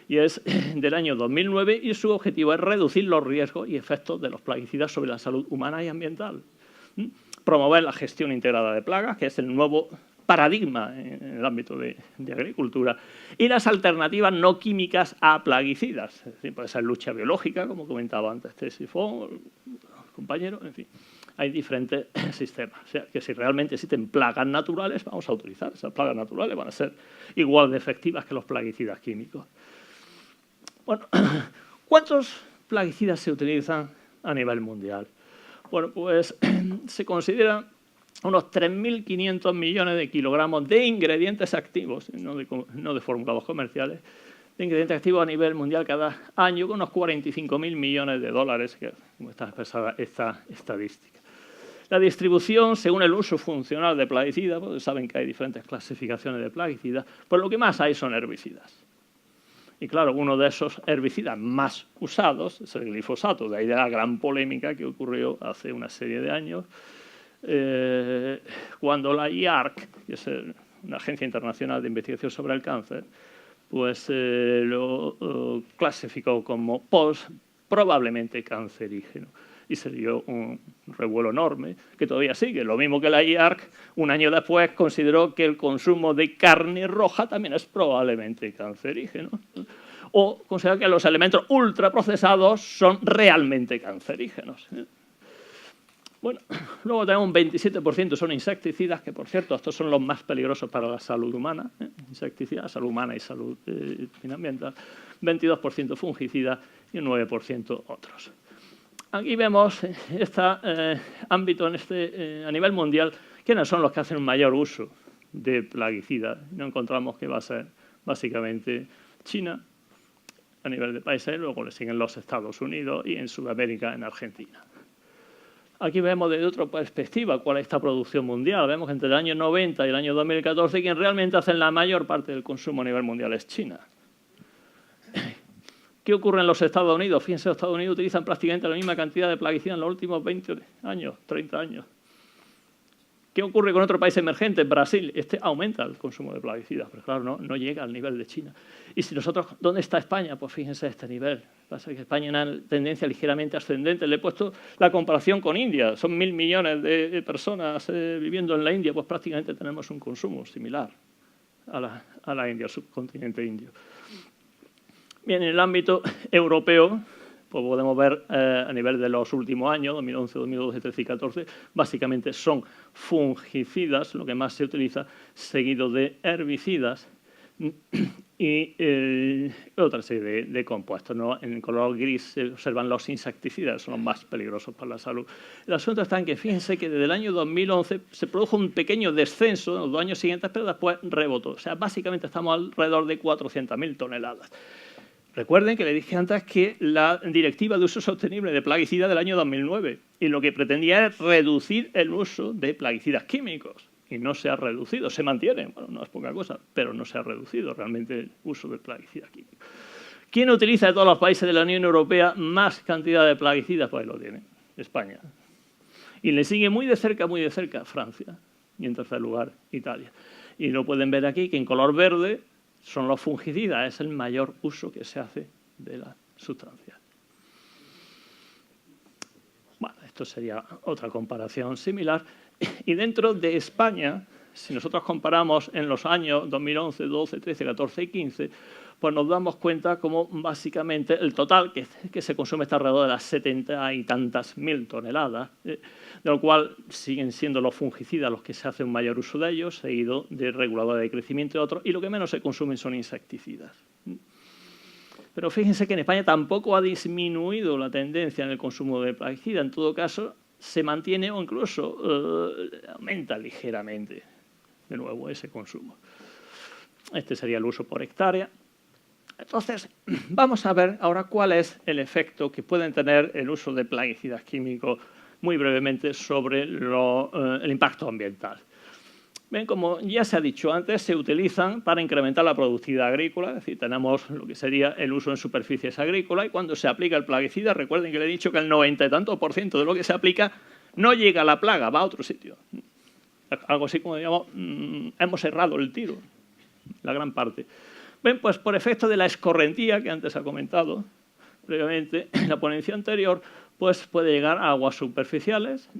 Y es del año 2009 y su objetivo es reducir los riesgos y efectos de los plaguicidas sobre la salud humana y ambiental. Promover la gestión integrada de plagas, que es el nuevo paradigma en el ámbito de agricultura, y las alternativas no químicas a plaguicidas. Es decir, puede ser lucha biológica, como comentaba antes Ctesifón, compañero, en fin. Hay diferentes sistemas. O sea, que si realmente existen plagas naturales, vamos a utilizar esas plagas naturales, van a ser igual de efectivas que los plaguicidas químicos. Bueno, ¿cuántos plaguicidas se utilizan a nivel mundial? Bueno, pues se consideran unos 3.500 millones de kilogramos de ingredientes activos, no de formulados comerciales, de ingredientes activos a nivel mundial cada año, con unos 45.000 millones de dólares, que como está expresada esta estadística. La distribución, según el uso funcional de plaguicidas, pues saben que hay diferentes clasificaciones de plaguicidas, pues lo que más hay son herbicidas. Y claro, uno de esos herbicidas más usados es el glifosato, de ahí de la gran polémica que ocurrió hace una serie de años, cuando la IARC, que es una agencia internacional de investigación sobre el cáncer, pues lo clasificó como probablemente cancerígeno. Y se dio un revuelo enorme, que todavía sigue. Lo mismo que la IARC, un año después, consideró que el consumo de carne roja también es probablemente cancerígeno. O consideró que los alimentos ultraprocesados son realmente cancerígenos. Bueno, luego tenemos un 27% son insecticidas, que por cierto, estos son los más peligrosos para la salud humana, insecticidas, salud humana y salud ambiental. 22% fungicidas y un 9% otros. Aquí vemos este ámbito a nivel mundial, quiénes son los que hacen un mayor uso de plaguicidas. No encontramos que va a ser básicamente China a nivel de países, luego le siguen los Estados Unidos y en Sudamérica, en Argentina. Aquí vemos desde otra perspectiva cuál es esta producción mundial. Vemos que entre el año 90 y el año 2014 quien realmente hace la mayor parte del consumo a nivel mundial es China. ¿Qué ocurre en los Estados Unidos? Fíjense, los Estados Unidos utilizan prácticamente la misma cantidad de plaguicidas en los últimos 20 años, 30 años. ¿Qué ocurre con otro país emergente? Brasil. Aumenta el consumo de plaguicidas, pero claro, no llega al nivel de China. Y si nosotros, ¿dónde está España? Pues fíjense este nivel. Pasa que España tiene una tendencia ligeramente ascendente. Le he puesto la comparación con India. Son 1.000 millones de personas viviendo en la India, pues prácticamente tenemos un consumo similar a la India, al subcontinente indio. Bien, en el ámbito europeo, pues podemos ver a nivel de los últimos años, 2011, 2012, 2013 y 2014, básicamente son fungicidas, lo que más se utiliza, seguido de herbicidas y otra serie de compuestos, ¿no? En color gris se observan los insecticidas, son los más peligrosos para la salud. El asunto está en que fíjense que desde el año 2011 se produjo un pequeño descenso en los 2 años siguientes, pero después rebotó. O sea, básicamente estamos alrededor de 400.000 toneladas. Recuerden que le dije antes que la Directiva de Uso Sostenible de Plaguicidas del año 2009 y lo que pretendía es reducir el uso de plaguicidas químicos y no se ha reducido, se mantiene, bueno, no es poca cosa, pero no se ha reducido realmente el uso de plaguicidas químicos. ¿Quién utiliza de todos los países de la Unión Europea más cantidad de plaguicidas? Pues lo tiene, España. Y le sigue muy de cerca Francia y en tercer lugar Italia. Y lo pueden ver aquí que en color verde son los fungicidas, es el mayor uso que se hace de la sustancia. Bueno, esto sería otra comparación similar. Y dentro de España, si nosotros comparamos en los años 2011, 12, 13, 14 y 15, pues nos damos cuenta como básicamente el total que se consume está alrededor de las 70 y tantas mil toneladas, de lo cual siguen siendo los fungicidas los que se hace un mayor uso de ellos, seguido de reguladores de crecimiento y otros, y lo que menos se consumen son insecticidas. Pero fíjense que en España tampoco ha disminuido la tendencia en el consumo de plaguicidas, en todo caso se mantiene o incluso aumenta ligeramente de nuevo ese consumo. Este sería el uso por hectárea. Entonces, vamos a ver ahora cuál es el efecto que pueden tener el uso de plaguicidas químicos muy brevemente sobre el impacto ambiental. Ven, como ya se ha dicho antes, se utilizan para incrementar la productividad agrícola, es decir, tenemos lo que sería el uso en superficies agrícolas y cuando se aplica el plaguicida, recuerden que le he dicho que el 90 y tantos % de lo que se aplica no llega a la plaga, va a otro sitio. Algo así como digamos, hemos errado el tiro, la gran parte. Ven, pues por efecto de la escorrentía que antes ha comentado previamente en la ponencia anterior, pues puede llegar a aguas superficiales,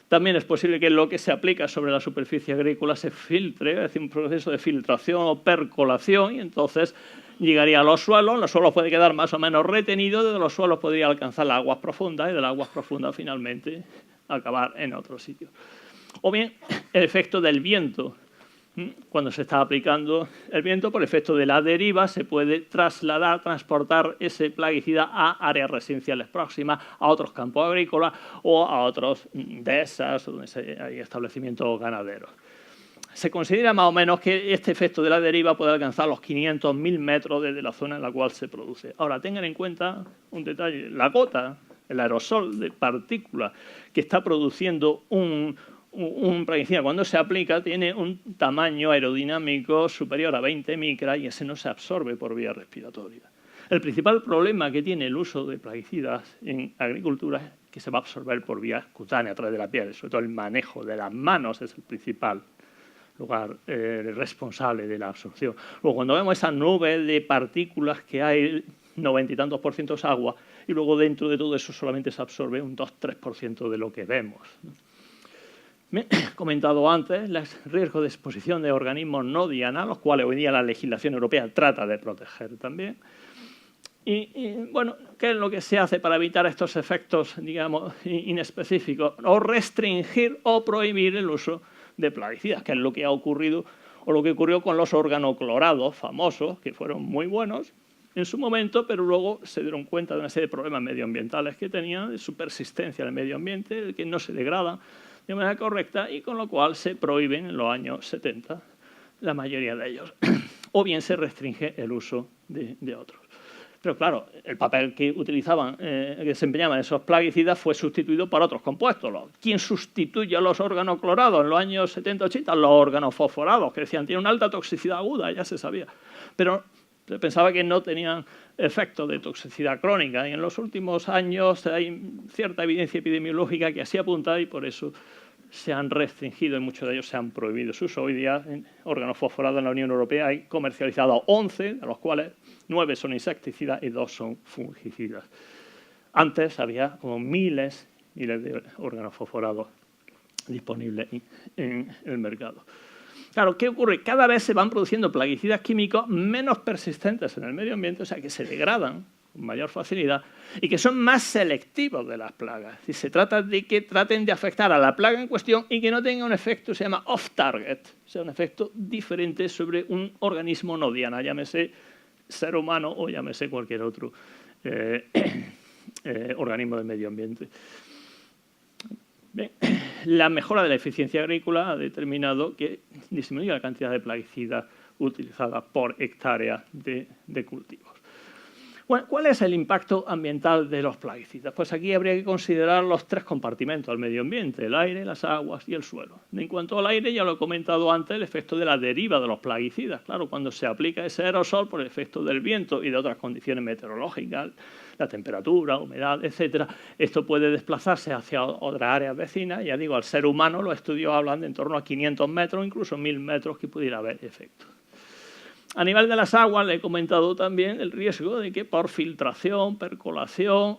También es posible que lo que se aplica sobre la superficie agrícola se filtre, es decir, un proceso de filtración o percolación, y entonces llegaría a los suelos puede quedar más o menos retenido, desde los suelos podría alcanzar las aguas profundas y de las aguas profundas finalmente acabar en otro sitio. O bien el efecto del viento. Cuando se está aplicando el viento, por efecto de la deriva, se puede transportar ese plaguicida a áreas residenciales próximas, a otros campos agrícolas o a otros dehesas donde hay establecimientos ganaderos. Se considera más o menos que este efecto de la deriva puede alcanzar los 500.000 metros desde la zona en la cual se produce. Ahora, tengan en cuenta un detalle. La gota, el aerosol de partículas que está produciendo un plaguicida, cuando se aplica, tiene un tamaño aerodinámico superior a 20 micras y ese no se absorbe por vía respiratoria. El principal problema que tiene el uso de plaguicidas en agricultura es que se va a absorber por vía cutánea, a través de la piel. Sobre todo el manejo de las manos es el principal lugar responsable de la absorción. Luego, cuando vemos esa nube de partículas que hay, 90 y tantos % es agua, y luego dentro de todo eso solamente se absorbe un 2-3% de lo que vemos. Me he comentado antes los riesgos de exposición de organismos no diana, los cuales hoy día la legislación europea trata de proteger también. Bueno, ¿qué es lo que se hace para evitar estos efectos, digamos, inespecíficos? O restringir o prohibir el uso de plaguicidas, que es lo que ha ocurrido o lo que ocurrió con los organoclorados famosos, que fueron muy buenos en su momento, pero luego se dieron cuenta de una serie de problemas medioambientales que tenían, de su persistencia en el medio ambiente, de que no se degradan de manera correcta, y con lo cual se prohíben en los años 70 la mayoría de ellos. O bien se restringe el uso de otros. Pero claro, el papel que utilizaban, que desempeñaban esos plaguicidas fue sustituido por otros compuestos. ¿Quién sustituye a los organoclorados en los años 70-80? Los organofosforados, que decían tienen una alta toxicidad aguda, ya se sabía. Pero se pensaba que no tenían efecto de toxicidad crónica. Y en los últimos años hay cierta evidencia epidemiológica que así apunta, y por eso se han restringido y muchos de ellos se han prohibido su uso. Hoy día, en organofosforados en la Unión Europea hay comercializados 11, de los cuales 9 son insecticidas y 2 son fungicidas. Antes había como miles de organofosforados disponibles en el mercado. Claro, ¿qué ocurre? Cada vez se van produciendo plaguicidas químicos menos persistentes en el medio ambiente, o sea, que se degradan con mayor facilidad y que son más selectivos de las plagas. Es decir, se trata de que traten de afectar a la plaga en cuestión y que no tenga un efecto, se llama off-target, o sea, un efecto diferente sobre un organismo no diana, llámese ser humano o llámese cualquier otro organismo del medio ambiente. Bien, la mejora de la eficiencia agrícola ha determinado que disminuye la cantidad de plaguicidas utilizadas por hectárea de cultivos. Bueno, ¿cuál es el impacto ambiental de los plaguicidas? Pues aquí habría que considerar los 3 compartimentos del medio ambiente: el aire, las aguas y el suelo. En cuanto al aire, ya lo he comentado antes, el efecto de la deriva de los plaguicidas. Claro, cuando se aplica ese aerosol por el efecto del viento y de otras condiciones meteorológicas, la temperatura, humedad, etcétera, esto puede desplazarse hacia otras áreas vecinas. Ya digo, al ser humano los estudios hablan de en torno a 500 metros, incluso 1000 metros que pudiera haber efecto. A nivel de las aguas, le he comentado también el riesgo de que por filtración, percolación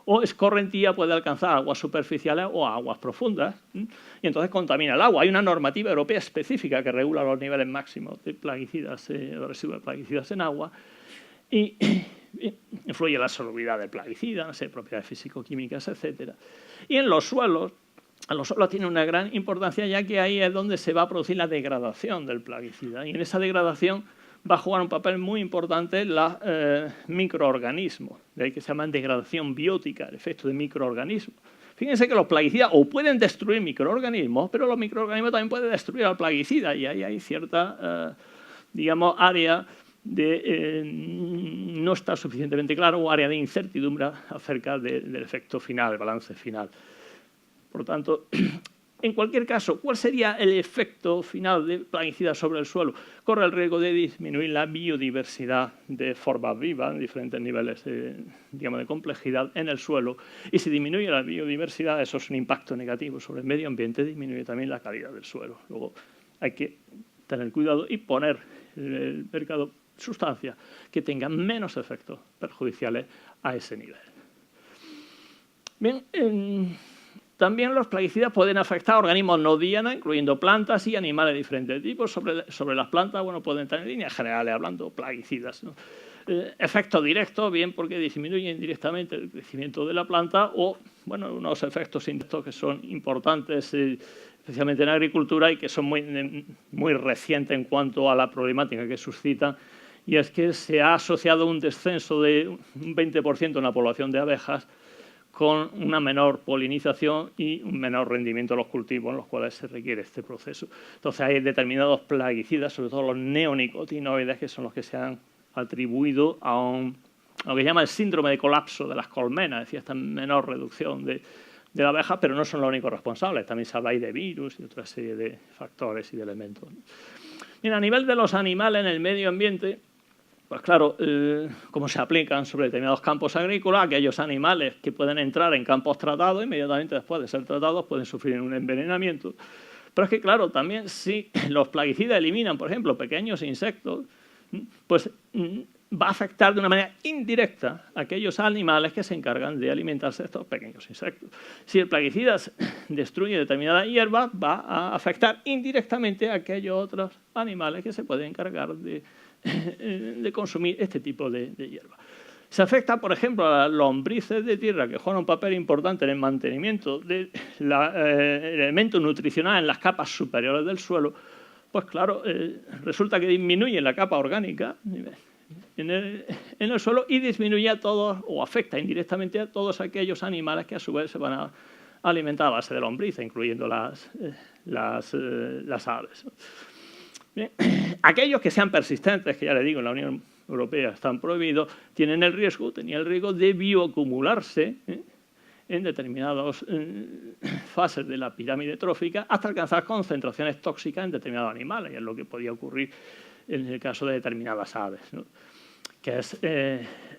o escorrentía puede alcanzar aguas superficiales o aguas profundas, y entonces contamina el agua. Hay una normativa europea específica que regula los niveles máximos de plaguicidas, de residuos de plaguicidas en agua, y influye en la solubilidad del plaguicida, no sé, propiedades físico-químicas, etc. Y en los suelos tiene una gran importancia, ya que ahí es donde se va a producir la degradación del plaguicida. Y en esa degradación va a jugar un papel muy importante los microorganismos, de ahí que se llaman degradación biótica, el efecto de microorganismos. Fíjense que los plaguicidas o pueden destruir microorganismos, pero los microorganismos también pueden destruir al plaguicida, y ahí hay cierta, digamos, área de no está suficientemente claro, o área de incertidumbre acerca del efecto final, el balance final. Por lo tanto, en cualquier caso, ¿cuál sería el efecto final de plaguicidas sobre el suelo? Corre el riesgo de disminuir la biodiversidad de formas vivas en diferentes niveles digamos, de complejidad en el suelo. Y si disminuye la biodiversidad, eso es un impacto negativo sobre el medio ambiente, disminuye también la calidad del suelo. Luego hay que tener cuidado y poner en el mercado sustancias que tengan menos efectos perjudiciales a ese nivel. Bien, también los plaguicidas pueden afectar a organismos no diana, incluyendo plantas y animales de diferentes tipos. Sobre las plantas, bueno, pueden tener, en líneas generales hablando, plaguicidas, ¿no? Efectos directos, bien porque disminuyen directamente el crecimiento de la planta, o bueno, unos efectos indirectos que son importantes, especialmente en agricultura, y que son muy recientes en cuanto a la problemática que suscitan, y es que se ha asociado un descenso de un 20% en la población de abejas con una menor polinización y un menor rendimiento de los cultivos en los cuales se requiere este proceso. Entonces hay determinados plaguicidas, sobre todo los neonicotinoides, que son los que se han atribuido a lo que se llama el síndrome de colapso de las colmenas, es decir, esta menor reducción de la abeja, pero no son los únicos responsables. También se habla ahí de virus y otra serie de factores y de elementos. Bien, a nivel de los animales en el medio ambiente, pues claro, cómo se aplican sobre determinados campos agrícolas, aquellos animales que pueden entrar en campos tratados, inmediatamente después de ser tratados pueden sufrir un envenenamiento. Pero es que, claro, también si los plaguicidas eliminan, por ejemplo, pequeños insectos, pues va a afectar de una manera indirecta a aquellos animales que se encargan de alimentarse de estos pequeños insectos. Si el plaguicida destruye determinada hierba, va a afectar indirectamente a aquellos otros animales que se pueden encargar de consumir este tipo de hierba. Se afecta, por ejemplo, a las lombrices de tierra, que juegan un papel importante en el mantenimiento del elemento nutricional en las capas superiores del suelo. Pues claro, resulta que disminuye la capa orgánica en el suelo y disminuye a todos, o afecta indirectamente a todos aquellos animales que a su vez se van a alimentar a base de lombrices, incluyendo las aves. Bien. Aquellos que sean persistentes, que ya le digo, en la Unión Europea están prohibidos, tenían el riesgo de bioacumularse en determinadas fases de la pirámide trófica hasta alcanzar concentraciones tóxicas en determinados animales, y es lo que podía ocurrir en el caso de determinadas aves, ¿no? Que es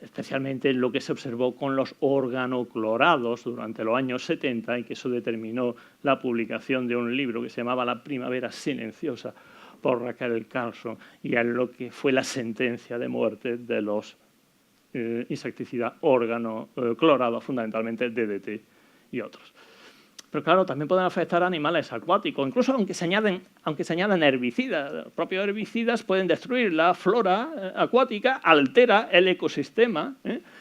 especialmente lo que se observó con los organoclorados durante los años 70, y que eso determinó la publicación de un libro que se llamaba La primavera silenciosa por Raquel Carlson, y es lo que fue la sentencia de muerte de los insecticidas organoclorados, fundamentalmente el DDT y otros. Pero claro, también pueden afectar a animales acuáticos, incluso aunque se añadan herbicidas. Los propios herbicidas pueden destruir la flora acuática, altera el ecosistema,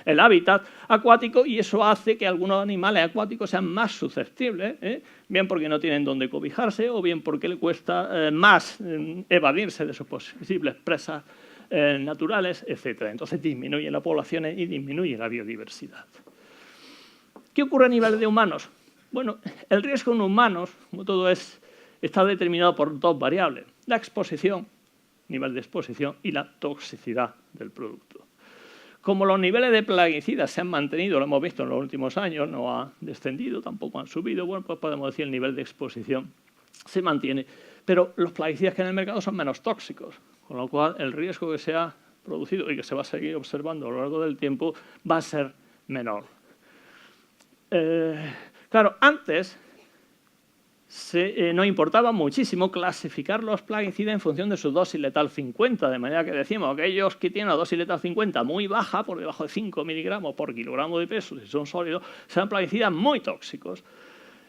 el hábitat acuático, y eso hace que algunos animales acuáticos sean más susceptibles, bien porque no tienen dónde cobijarse o bien porque les cuesta más evadirse de sus posibles presas naturales, etc. Entonces disminuyen las poblaciones y disminuye la biodiversidad. ¿Qué ocurre a nivel de humanos? Bueno, el riesgo en humanos, como todo está determinado por dos variables: la exposición, nivel de exposición, y la toxicidad del producto. Como los niveles de plaguicidas se han mantenido, lo hemos visto en los últimos años, no ha descendido, tampoco han subido, bueno, pues podemos decir el nivel de exposición se mantiene, pero los plaguicidas que hay en el mercado son menos tóxicos, con lo cual el riesgo que se ha producido y que se va a seguir observando a lo largo del tiempo va a ser menor. Claro, antes nos importaba muchísimo clasificar los plaguicidas en función de su dosis letal 50, de manera que decíamos que aquellos que tienen una dosis letal 50 muy baja, por debajo de 5 miligramos por kilogramo de peso, si son sólidos, serán plaguicidas muy tóxicos.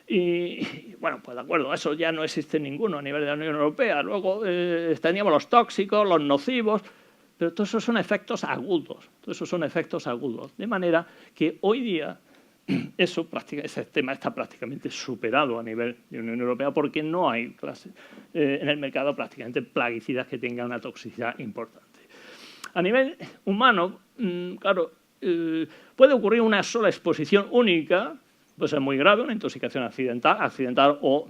Y bueno, pues de acuerdo, eso ya no existe ninguno a nivel de la Unión Europea. Luego teníamos los tóxicos, los nocivos, pero todos esos son efectos agudos. De manera que hoy día ese tema está prácticamente superado a nivel de Unión Europea, porque no hay en el mercado prácticamente plaguicidas que tengan una toxicidad importante. A nivel humano, claro, puede ocurrir una sola exposición única, puede ser muy grave, una intoxicación accidental o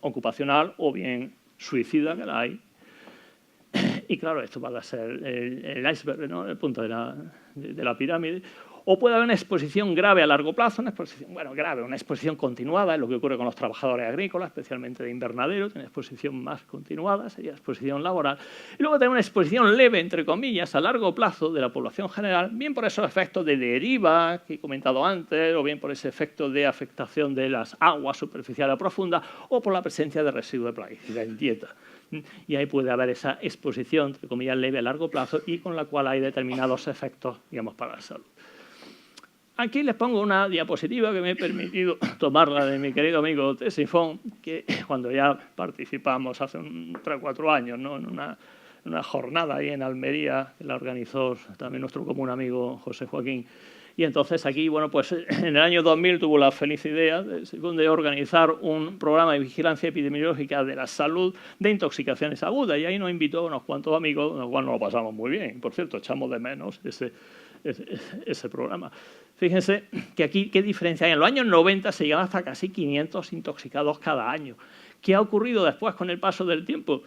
ocupacional, o bien suicida, que la hay. Y claro, esto va a ser el iceberg, ¿no? El punto de la pirámide. O puede haber una exposición grave a largo plazo, una exposición continuada, es lo que ocurre con los trabajadores agrícolas, especialmente de invernadero, tiene exposición más continuada, sería exposición laboral. Y luego tener una exposición leve, entre comillas, a largo plazo de la población general, bien por esos efectos de deriva que he comentado antes, o bien por ese efecto de afectación de las aguas superficiales o profundas, o por la presencia de residuos de plaguicida en dieta. Y ahí puede haber esa exposición, entre comillas, leve a largo plazo, y con la cual hay determinados efectos, digamos, para la salud. aquí les pongo una diapositiva que me he permitido tomarla de mi querido amigo Ctesifón, que cuando ya participamos hace 3 o 4 años, ¿no?, en una jornada ahí en Almería, que la organizó también nuestro común amigo José Joaquín. Y entonces aquí, bueno, pues en el año 2000 tuvo la feliz idea de organizar un programa de vigilancia epidemiológica de la salud de intoxicaciones agudas. Y ahí nos invitó a unos cuantos amigos, con los cuales nos lo pasamos muy bien. Por cierto, echamos de menos ese programa. Fíjense que aquí, ¿qué diferencia hay? En los años 90 se llegaba hasta casi 500 intoxicados cada año. ¿Qué ha ocurrido después con el paso del tiempo?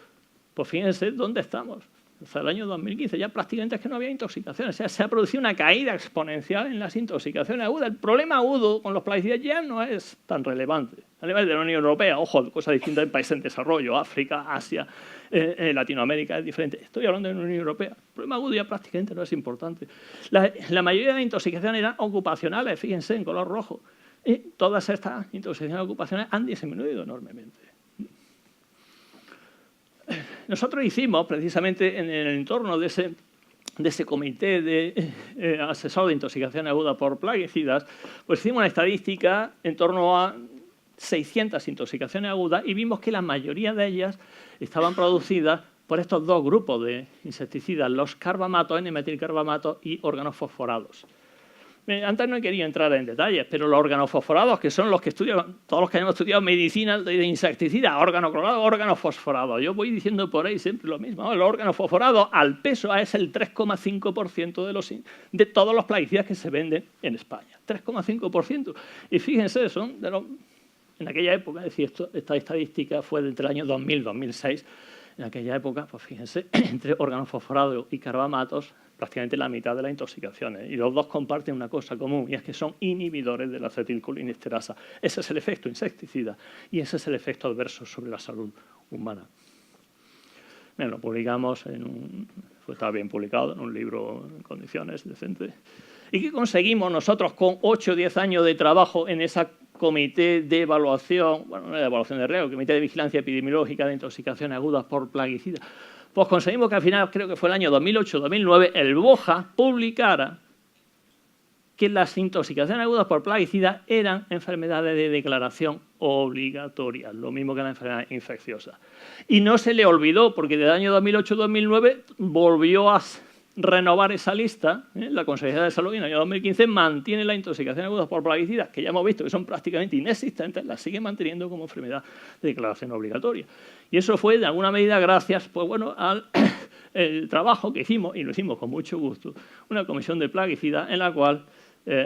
Pues fíjense dónde estamos. Hasta el año 2015 ya prácticamente es que no había intoxicaciones. O sea, se ha producido una caída exponencial en las intoxicaciones agudas. El problema agudo con los plaguicidas ya no es tan relevante. A nivel de la Unión Europea, ojo, cosas distintas en países en desarrollo, África, Asia, Latinoamérica es diferente. Estoy hablando de la Unión Europea. El problema agudo ya prácticamente no es importante. La mayoría de intoxicaciones eran ocupacionales, fíjense, en color rojo. Y todas estas intoxicaciones ocupacionales han disminuido enormemente. Nosotros hicimos, precisamente en el entorno de ese comité de asesor de intoxicación aguda por plaguicidas, pues hicimos una estadística en torno a 600 intoxicaciones agudas y vimos que la mayoría de ellas estaban producidas por estos 2 grupos de insecticidas, los carbamatos, N-metilcarbamato y organofosforados. Antes no he querido entrar en detalles, pero los organofosforados, que son los que estudian, todos los que hemos estudiado medicina de insecticida, órgano clorado, órgano fosforado. Yo voy diciendo por ahí siempre lo mismo. El órgano fosforado al peso es el 3,5% de todos los plaguicidas que se venden en España. 3,5%. Y fíjense, son en aquella época, es decir, esta estadística fue entre el año 2000 y 2006. En aquella época, pues fíjense, entre órganos fosforados y carbamatos, prácticamente la mitad de las intoxicaciones. Y los 2 comparten una cosa común, y es que son inhibidores de la acetilcolinesterasa. Ese es el efecto insecticida y ese es el efecto adverso sobre la salud humana. Bien, lo publicamos estaba bien publicado en un libro en condiciones decentes. ¿Y qué conseguimos nosotros con 8 o 10 años de trabajo en ese comité de evaluación, bueno, no de evaluación de riesgo, comité de vigilancia epidemiológica de intoxicaciones agudas por plaguicidas? Pues conseguimos que al final, creo que fue el año 2008-2009, el BOJA publicara que las intoxicaciones agudas por plaguicidas eran enfermedades de declaración obligatoria, lo mismo que la enfermedad infecciosa. Y no se le olvidó, porque desde el año 2008-2009 volvió a renovar esa lista. La Consejería de Salud en el año 2015 mantiene las intoxicaciones agudas por plaguicidas, que ya hemos visto que son prácticamente inexistentes, las sigue manteniendo como enfermedad de declaración obligatoria. Y eso fue, de alguna medida, gracias al trabajo que hicimos, y lo hicimos con mucho gusto, una comisión de plaguicidas en la cual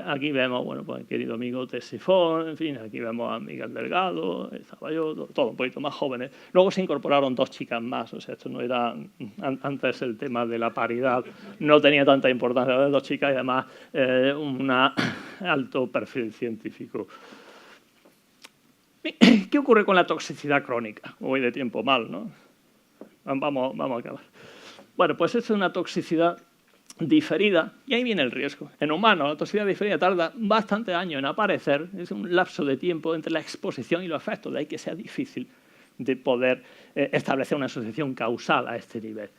aquí vemos, bueno, pues el querido amigo Ctesifón, en fin, aquí vemos a Miguel Delgado, estaba yo, todo un poquito más jóvenes. Luego se incorporaron 2 chicas más, o sea, esto no era, antes el tema de la paridad no tenía tanta importancia, eran 2 chicas y además un alto perfil científico. ¿Qué ocurre con la toxicidad crónica? Voy de tiempo mal, ¿no? Vamos a acabar. Bueno, pues es una toxicidad diferida, y ahí viene el riesgo. En humanos, la toxicidad diferida tarda bastantes años en aparecer, es un lapso de tiempo entre la exposición y los efectos, de ahí que sea difícil de poder establecer una asociación causal a este nivel.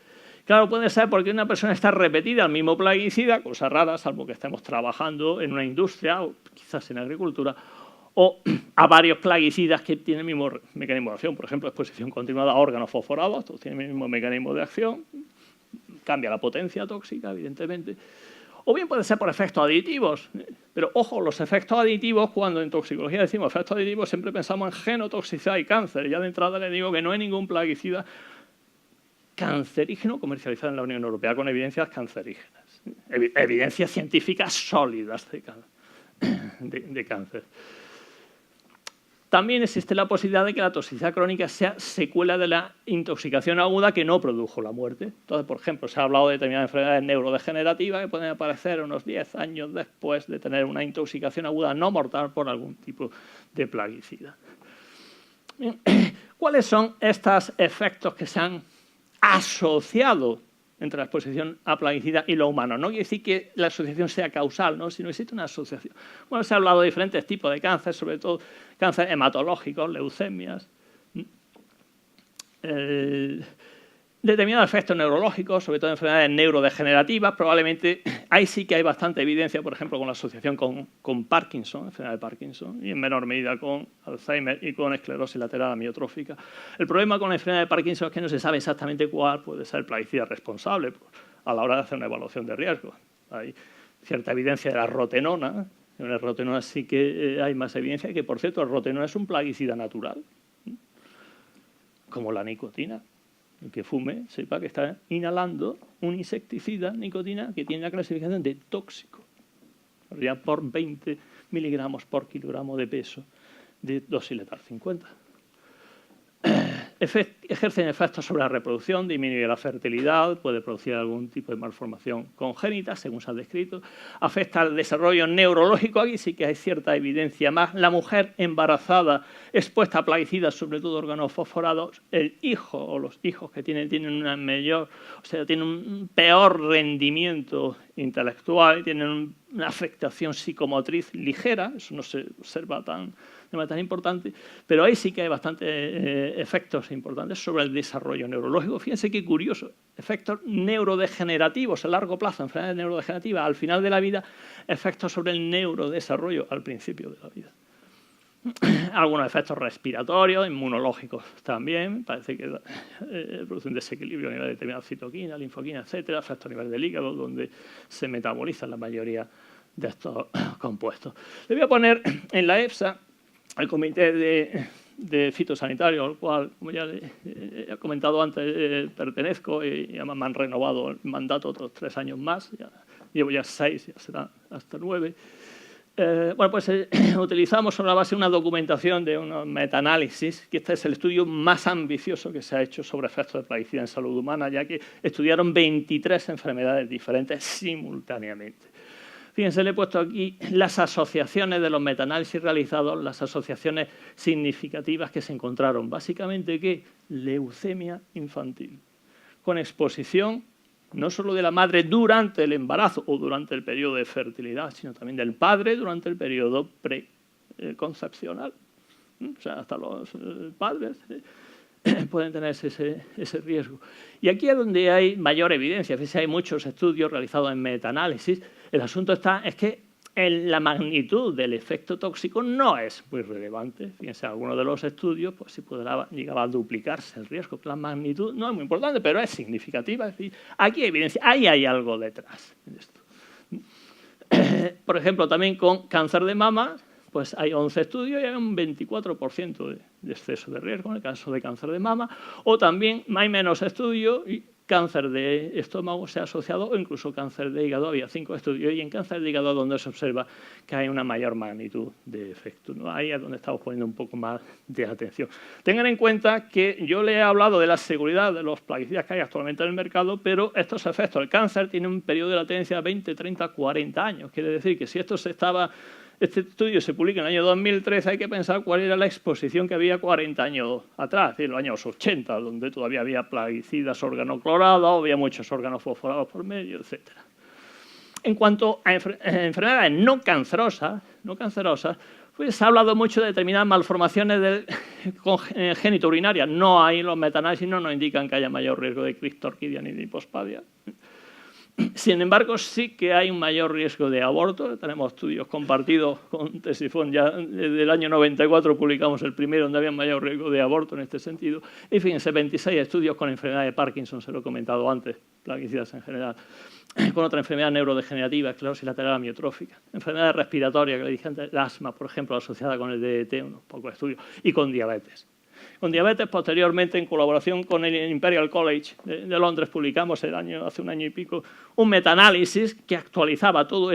Claro, puede ser porque una persona está repetida al mismo plaguicida, cosa rara, salvo que estemos trabajando en una industria o quizás en agricultura, o a varios plaguicidas que tienen el mismo mecanismo de acción. Por ejemplo, exposición continuada a órganos fosforados, todos tienen el mismo mecanismo de acción, cambia la potencia tóxica, evidentemente. O bien puede ser por efectos aditivos. Pero, ojo, los efectos aditivos, cuando en toxicología decimos efectos aditivos, siempre pensamos en genotoxicidad y cáncer. Ya de entrada le digo que no hay ningún plaguicida cancerígeno comercializado en la Unión Europea con evidencias cancerígenas. Evidencias científicas sólidas de cáncer. También existe la posibilidad de que la toxicidad crónica sea secuela de la intoxicación aguda que no produjo la muerte. Entonces, por ejemplo, se ha hablado de determinadas enfermedades neurodegenerativas que pueden aparecer unos 10 años después de tener una intoxicación aguda no mortal por algún tipo de plaguicida. ¿Cuáles son estos efectos que se han asociado entre la exposición a plaguicidas y lo humano? No quiere decir que la asociación sea causal, ¿no?, sino existe una asociación. Bueno, se ha hablado de diferentes tipos de cáncer, sobre todo cáncer hematológico, leucemias. Determinados efectos neurológicos, sobre todo enfermedades neurodegenerativas, probablemente ahí sí que hay bastante evidencia, por ejemplo, con la asociación con Parkinson, enfermedad de Parkinson, y en menor medida con Alzheimer y con esclerosis lateral amiotrófica. El problema con la enfermedad de Parkinson es que no se sabe exactamente cuál puede ser el plaguicida responsable a la hora de hacer una evaluación de riesgo. Hay cierta evidencia de la rotenona. En la rotenona sí que hay más evidencia que, por cierto, la rotenona es un plaguicida natural, como la nicotina. El que fume sepa que está inhalando un insecticida, nicotina, que tiene la clasificación de tóxico. Ya por 20 miligramos por kilogramo de peso de dosis letal 50. Ejercen efectos sobre la reproducción, disminuye la fertilidad, puede producir algún tipo de malformación congénita, según se ha descrito. Afecta al desarrollo neurológico, aquí sí que hay cierta evidencia más. La mujer embarazada expuesta a plaguicidas, sobre todo organofosforados, el hijo o los hijos que tienen una mayor, o sea, tienen un peor rendimiento intelectual, tienen una afectación psicomotriz ligera, eso no se observa de manera tan importante, pero ahí sí que hay bastantes efectos importantes sobre el desarrollo neurológico. Fíjense qué curioso, efectos neurodegenerativos a largo plazo, enfermedades neurodegenerativas al final de la vida, efectos sobre el neurodesarrollo al principio de la vida. Algunos efectos respiratorios, inmunológicos también, parece que produce un desequilibrio a nivel de determinadas citoquinas, linfoquinas, etcétera, efectos a nivel del hígado, donde se metabolizan la mayoría de estos compuestos. Le voy a poner en la EFSA el comité de fitosanitario, al cual, como ya he comentado antes, pertenezco y además me han renovado el mandato otros 3 años más, llevo ya 6, ya será hasta 9. Bueno, pues utilizamos sobre la base una documentación de unos metaanálisis, que este es el estudio más ambicioso que se ha hecho sobre efectos de plaguicida en salud humana, ya que estudiaron 23 enfermedades diferentes simultáneamente. Fíjense, le he puesto aquí las asociaciones de los metaanálisis realizados, las asociaciones significativas que se encontraron. Básicamente, ¿qué? Leucemia infantil, con exposición no solo de la madre durante el embarazo o durante el periodo de fertilidad, sino también del padre durante el periodo preconcepcional. O sea, hasta los padres pueden tener ese riesgo. Y aquí es donde hay mayor evidencia. Fíjense, hay muchos estudios realizados en metaanálisis. El asunto es que la magnitud del efecto tóxico no es muy relevante. Fíjense, algunos de los estudios, pues sí llegaba a duplicarse el riesgo. La magnitud no es muy importante, pero es significativa. Es decir, aquí hay evidencia, ahí hay algo detrás en esto. Por ejemplo, también con cáncer de mama, pues hay 11 estudios y hay un 24% de exceso de riesgo en el caso de cáncer de mama. O también hay menos estudios y cáncer de estómago se ha asociado, o incluso cáncer de hígado, había 5 estudios, y en cáncer de hígado donde se observa que hay una mayor magnitud de efecto, ¿no? Ahí es donde estamos poniendo un poco más de atención. Tengan en cuenta que yo le he hablado de la seguridad de los plaguicidas que hay actualmente en el mercado, pero estos efectos, el cáncer tiene un periodo de latencia 20, 30, 40 años. Quiere decir que si este estudio se publica en el año 2013, hay que pensar cuál era la exposición que había 40 años atrás, es decir, los años 80, donde todavía había plaguicidas organoclorados, había muchos órganos fosforados por medio, etc. En cuanto a enfermedades no cancerosas, pues se ha hablado mucho de determinadas malformaciones del congénito urinaria. No hay, los metaanálisis no nos indican que haya mayor riesgo de cristorquidia ni de hipospadia. Sin embargo, sí que hay un mayor riesgo de aborto. Tenemos estudios compartidos con Tesifón. Ya desde el año 94 publicamos el primero donde había mayor riesgo de aborto en este sentido. Y fíjense, 26 estudios con enfermedad de Parkinson, se lo he comentado antes, plaguicidas en general, con otra enfermedad neurodegenerativa, esclerosis lateral amiotrófica, enfermedades respiratorias, que le dije antes, el asma, por ejemplo, asociada con el DDT, unos pocos estudios, y con diabetes. Con diabetes, posteriormente, en colaboración con el Imperial College de Londres, publicamos hace un año y pico un metaanálisis que actualizaba todo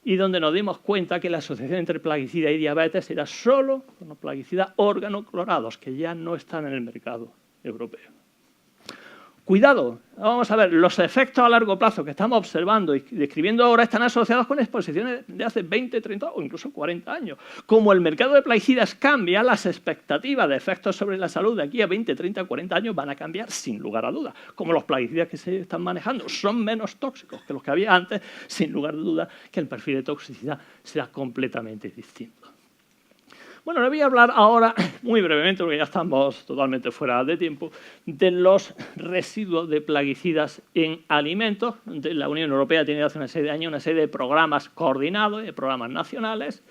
y donde nos dimos cuenta que la asociación entre plaguicida y diabetes era solo con los plaguicidas organoclorados, que ya no están en el mercado europeo. Cuidado, vamos a ver, los efectos a largo plazo que estamos observando y describiendo ahora están asociados con exposiciones de hace 20, 30 o incluso 40 años. Como el mercado de plaguicidas cambia, las expectativas de efectos sobre la salud de aquí a 20, 30, 40 años van a cambiar sin lugar a dudas. Como los plaguicidas que se están manejando son menos tóxicos que los que había antes, sin lugar a dudas que el perfil de toxicidad será completamente distinto. Bueno, le voy a hablar ahora, muy brevemente, porque ya estamos totalmente fuera de tiempo, de los residuos de plaguicidas en alimentos. La Unión Europea tiene hace una serie de años una serie de programas coordinados, de programas nacionales.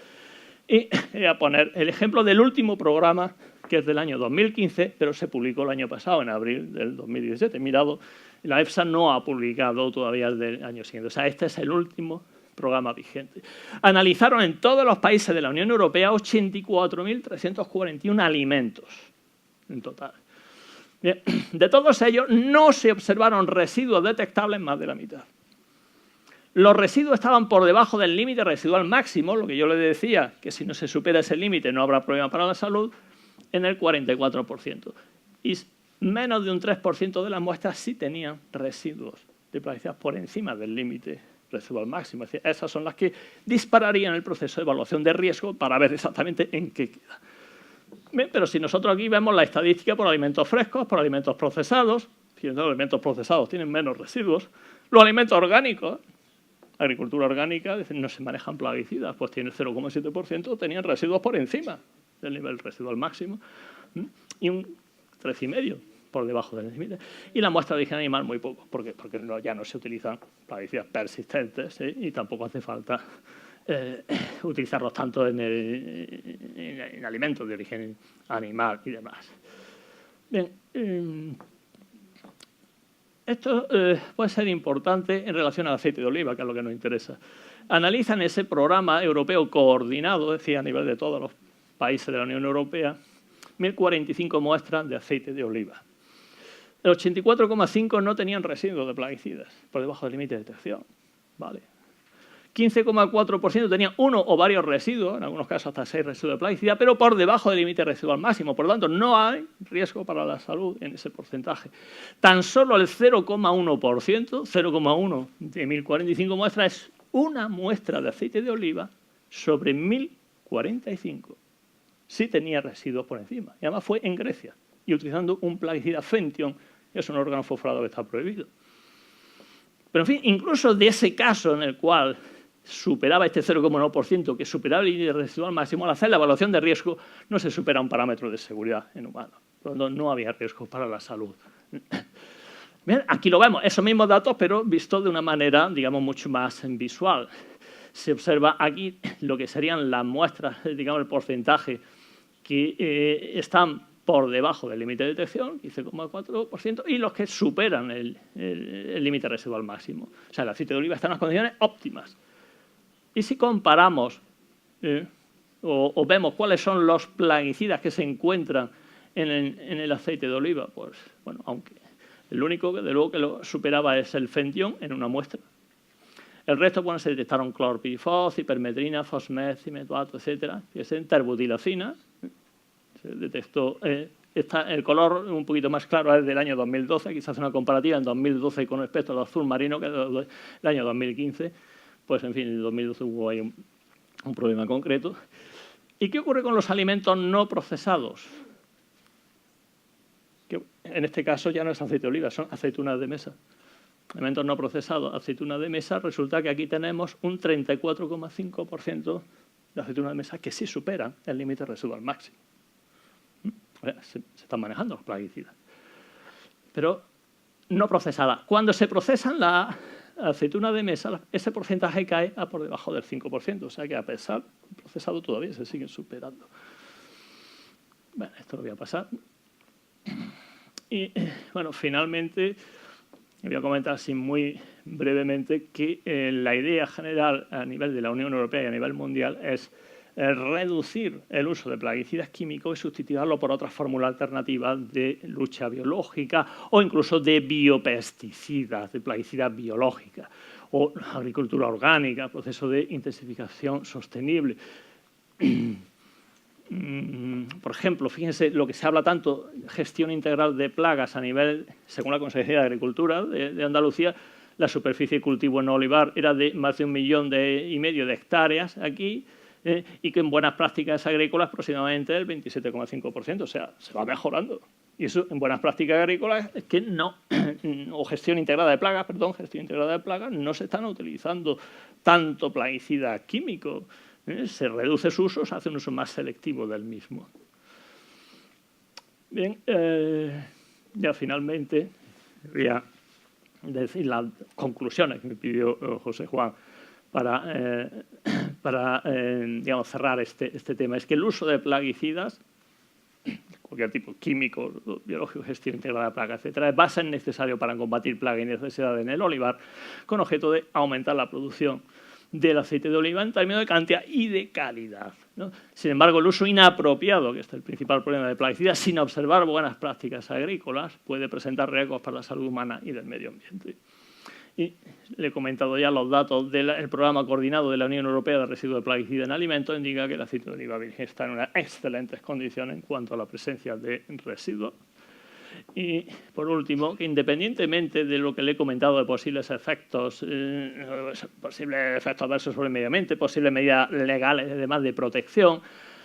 Y voy a poner el ejemplo del último programa, que es del año 2015, pero se publicó el año pasado, en abril del 2017. Mirado, la EFSA no ha publicado todavía el del año siguiente. O sea, este es el último programa vigente. Analizaron en todos los países de la Unión Europea 84.341 alimentos en total. Bien, de todos ellos no se observaron residuos detectables en más de la mitad. Los residuos estaban por debajo del límite residual máximo, lo que yo le decía, que si no se supera ese límite no habrá problema para la salud, en el 44%. Y menos de un 3% de las muestras sí tenían residuos de plaguicidas por encima del límite residual máximo. Es decir, esas son las que dispararían el proceso de evaluación de riesgo para ver exactamente en qué queda. Bien, pero si nosotros aquí vemos la estadística por alimentos frescos, por alimentos procesados, si los alimentos procesados tienen menos residuos, los alimentos orgánicos, agricultura orgánica, no se manejan plaguicidas, pues tiene el 0,7%, tenían residuos por encima del nivel residual máximo y un 3,5% por debajo del límite. Y la muestra de origen animal muy poco, porque ya no se utilizan plaguicidas persistentes, ¿sí? Y tampoco hace falta utilizarlos tanto en alimentos de origen animal y demás. Bien, esto puede ser importante en relación al aceite de oliva, que es lo que nos interesa. Analizan ese programa europeo coordinado, es decir, a nivel de todos los países de la Unión Europea, 1.045 muestras de aceite de oliva. El 84,5% no tenían residuos de plaguicidas, por debajo del límite de detección. ¿Vale? 15,4% tenían uno o varios residuos, en algunos casos hasta 6 residuos de plaguicida, pero por debajo del límite residual máximo. Por lo tanto, no hay riesgo para la salud en ese porcentaje. Tan solo el 0,1%, 0,1 de 1.045 muestras, es una muestra de aceite de oliva sobre 1.045. Sí tenía residuos por encima. Y además fue en Grecia, y utilizando un plaguicida Fentión, que es un órgano fosforado que está prohibido. Pero, en fin, incluso de ese caso en el cual superaba este 0,1%, que superaba el límite residual máximo, al hacer la evaluación de riesgo no se supera un parámetro de seguridad en humanos. Por lo tanto, no había riesgo para la salud. Bien, aquí lo vemos, esos mismos datos, pero visto de una manera, digamos, mucho más visual. Se observa aquí lo que serían las muestras, digamos, el porcentaje que están por debajo del límite de detección, 15,4%, y los que superan el límite residual máximo. O sea, el aceite de oliva está en unas condiciones óptimas. Y si comparamos o vemos cuáles son los plaguicidas que se encuentran en el aceite de oliva, pues, bueno, aunque el único que de luego que lo superaba es el Fentión en una muestra. El resto, bueno, se detectaron clorpirifos, hipermetrina, fosmet, cimetuato, etcétera, que es terbutilacina. Se detectó, el color un poquito más claro es del año 2012, aquí se hace una comparativa en 2012 con respecto al azul marino, que es del año 2015. Pues, en fin, en 2012 hubo ahí un problema concreto. ¿Y qué ocurre con los alimentos no procesados? Que en este caso ya no es aceite de oliva, son aceitunas de mesa. Alimentos no procesados, aceitunas de mesa, resulta que aquí tenemos un 34,5% de aceitunas de mesa que sí superan el límite residual máximo. Se están manejando los plaguicidas. Pero no procesadas. Cuando se procesan las aceitunas de mesa, ese porcentaje cae a por debajo del 5%. O sea que a pesar del procesado todavía se siguen superando. Bueno, esto lo voy a pasar. Y, bueno, finalmente, voy a comentar así muy brevemente que la idea general a nivel de la Unión Europea y a nivel mundial es reducir el uso de plaguicidas químicos y sustituirlo por otras fórmulas alternativas de lucha biológica o incluso de biopesticidas, de plaguicidas biológicas o agricultura orgánica, proceso de intensificación sostenible. Por ejemplo, fíjense lo que se habla tanto, gestión integral de plagas a nivel, según la Consejería de Agricultura de Andalucía, la superficie de cultivo en olivar era de más de 1,5 millones de hectáreas aquí, y que en buenas prácticas agrícolas aproximadamente el 27,5%, o sea, se va mejorando. Y eso en buenas prácticas agrícolas es que no, o gestión integrada de plagas, no se están utilizando tanto plaguicidas químicos. Se reduce su uso, se hace un uso más selectivo del mismo. Bien, ya finalmente voy a decir las conclusiones que me pidió José Juan para digamos, cerrar este tema. Es que el uso de plaguicidas, cualquier tipo, químico, biológico, gestión integrada de plagas, etcétera, es base necesario para combatir plagas y necesidades en el olivar, con objeto de aumentar la producción del aceite de oliva en términos de cantidad y de calidad, ¿no? Sin embargo, el uso inapropiado, que es el principal problema de plaguicidas, sin observar buenas prácticas agrícolas, puede presentar riesgos para la salud humana y del medio ambiente. Y le he comentado ya los datos del programa coordinado de la Unión Europea de residuos de plaguicidas en alimentos, indica que el aceite de oliva virgen está en unas excelentes condiciones en cuanto a la presencia de residuos. Y, por último, que independientemente de lo que le he comentado de posibles efectos adversos sobre el medio ambiente, posibles medidas legales, además de protección,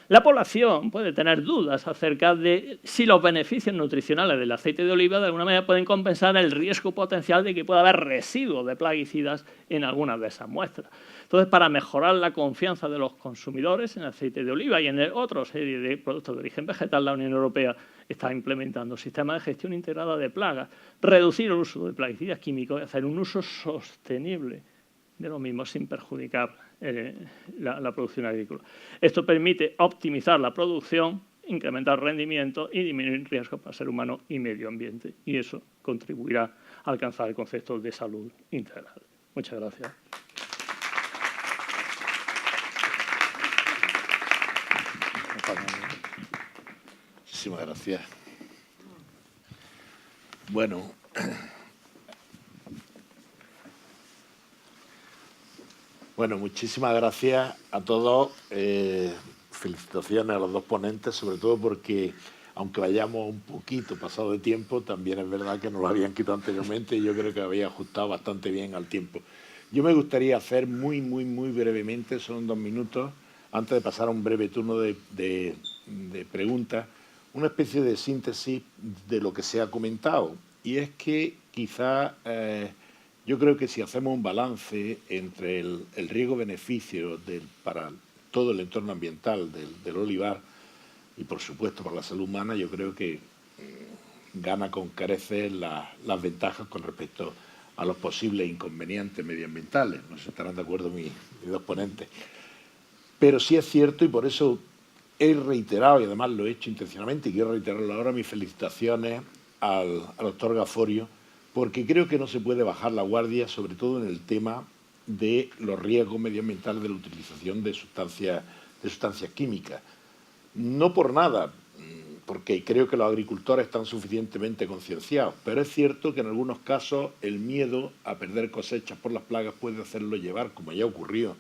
la población puede tener dudas acerca de si los beneficios nutricionales del aceite de oliva de alguna manera pueden compensar el riesgo potencial de que pueda haber residuos de plaguicidas en algunas de esas muestras. Entonces, para mejorar la confianza de los consumidores en el aceite de oliva y en otra serie de productos de origen vegetal, la Unión Europea está implementando sistemas de gestión integrada de plagas, reducir el uso de plaguicidas químicos y hacer un uso sostenible de los mismos sin perjudicar la producción agrícola. Esto permite optimizar la producción, incrementar rendimiento y disminuir riesgos para el ser humano y medio ambiente. Y eso contribuirá a alcanzar el concepto de salud integral. Muchas gracias. Muchísimas gracias. Bueno, muchísimas gracias a todos. Felicitaciones a los dos ponentes, sobre todo porque, aunque vayamos un poquito pasado de tiempo, también es verdad que nos lo habían quitado anteriormente y yo creo que había ajustado bastante bien al tiempo. Yo me gustaría hacer muy brevemente, son 2 minutos, antes de pasar a un breve turno de preguntas, una especie de síntesis de lo que se ha comentado. Y es que quizá yo creo que si hacemos un balance entre el riesgo-beneficio para todo el entorno ambiental del olivar y, por supuesto, para la salud humana, yo creo que gana con creces las ventajas con respecto a los posibles inconvenientes medioambientales. No sé si estarán de acuerdo mis dos ponentes. Pero sí es cierto, y por eso he reiterado, y además lo he hecho intencionalmente, y quiero reiterarlo ahora, mis felicitaciones al doctor Gaforio, porque creo que no se puede bajar la guardia, sobre todo en el tema de los riesgos medioambientales de la utilización de sustancias químicas. No por nada, porque creo que los agricultores están suficientemente concienciados, pero es cierto que en algunos casos el miedo a perder cosechas por las plagas puede hacerlo llevar, como ya ocurrió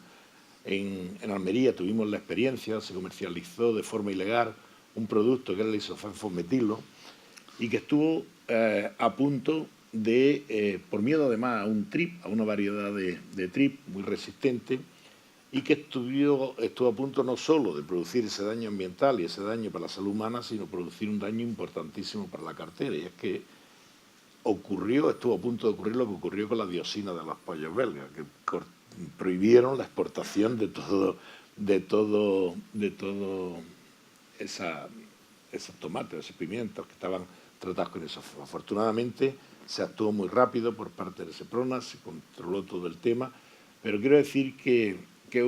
en Almería. Tuvimos la experiencia, se comercializó de forma ilegal un producto que era el isofosfometilo y que estuvo a punto de, por miedo además a un trip, a una variedad de trip muy resistente, y que estuvo a punto no solo de producir ese daño ambiental y ese daño para la salud humana, sino producir un daño importantísimo para la cartera. Y es que estuvo a punto de ocurrir lo que ocurrió con la dioxina de los pollos belgas, que prohibieron la exportación de todo esos tomates, esos pimientos que estaban tratados con eso. Afortunadamente se actuó muy rápido por parte de Seprona, se controló todo el tema, pero quiero decir que es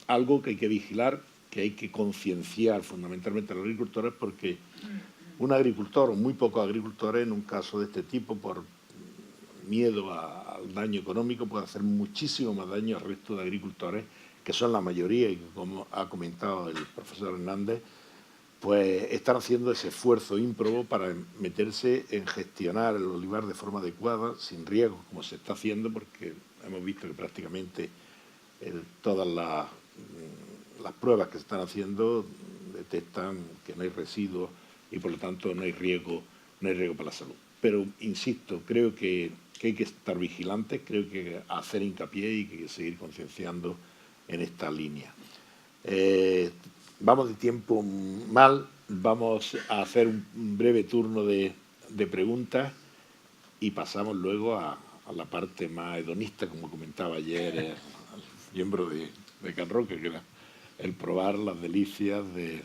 algo que hay que vigilar, que hay que concienciar fundamentalmente a los agricultores, porque un agricultor o muy pocos agricultores en un caso de este tipo, por miedo al daño económico, puede hacer muchísimo más daño al resto de agricultores, que son la mayoría, y como ha comentado el profesor Hernández, pues están haciendo ese esfuerzo ímprobo para meterse en gestionar el olivar de forma adecuada, sin riesgos, como se está haciendo, porque hemos visto que prácticamente todas las pruebas que se están haciendo detectan que no hay residuos y, por lo tanto, no hay riesgo para la salud. Pero, insisto, creo que hay que estar vigilantes, creo que hay que hacer hincapié y que hay que seguir concienciando en esta línea. Vamos de tiempo mal, vamos a hacer un breve turno de preguntas y pasamos luego a la parte más hedonista, como comentaba ayer el miembro Can Roque, que era el probar las delicias de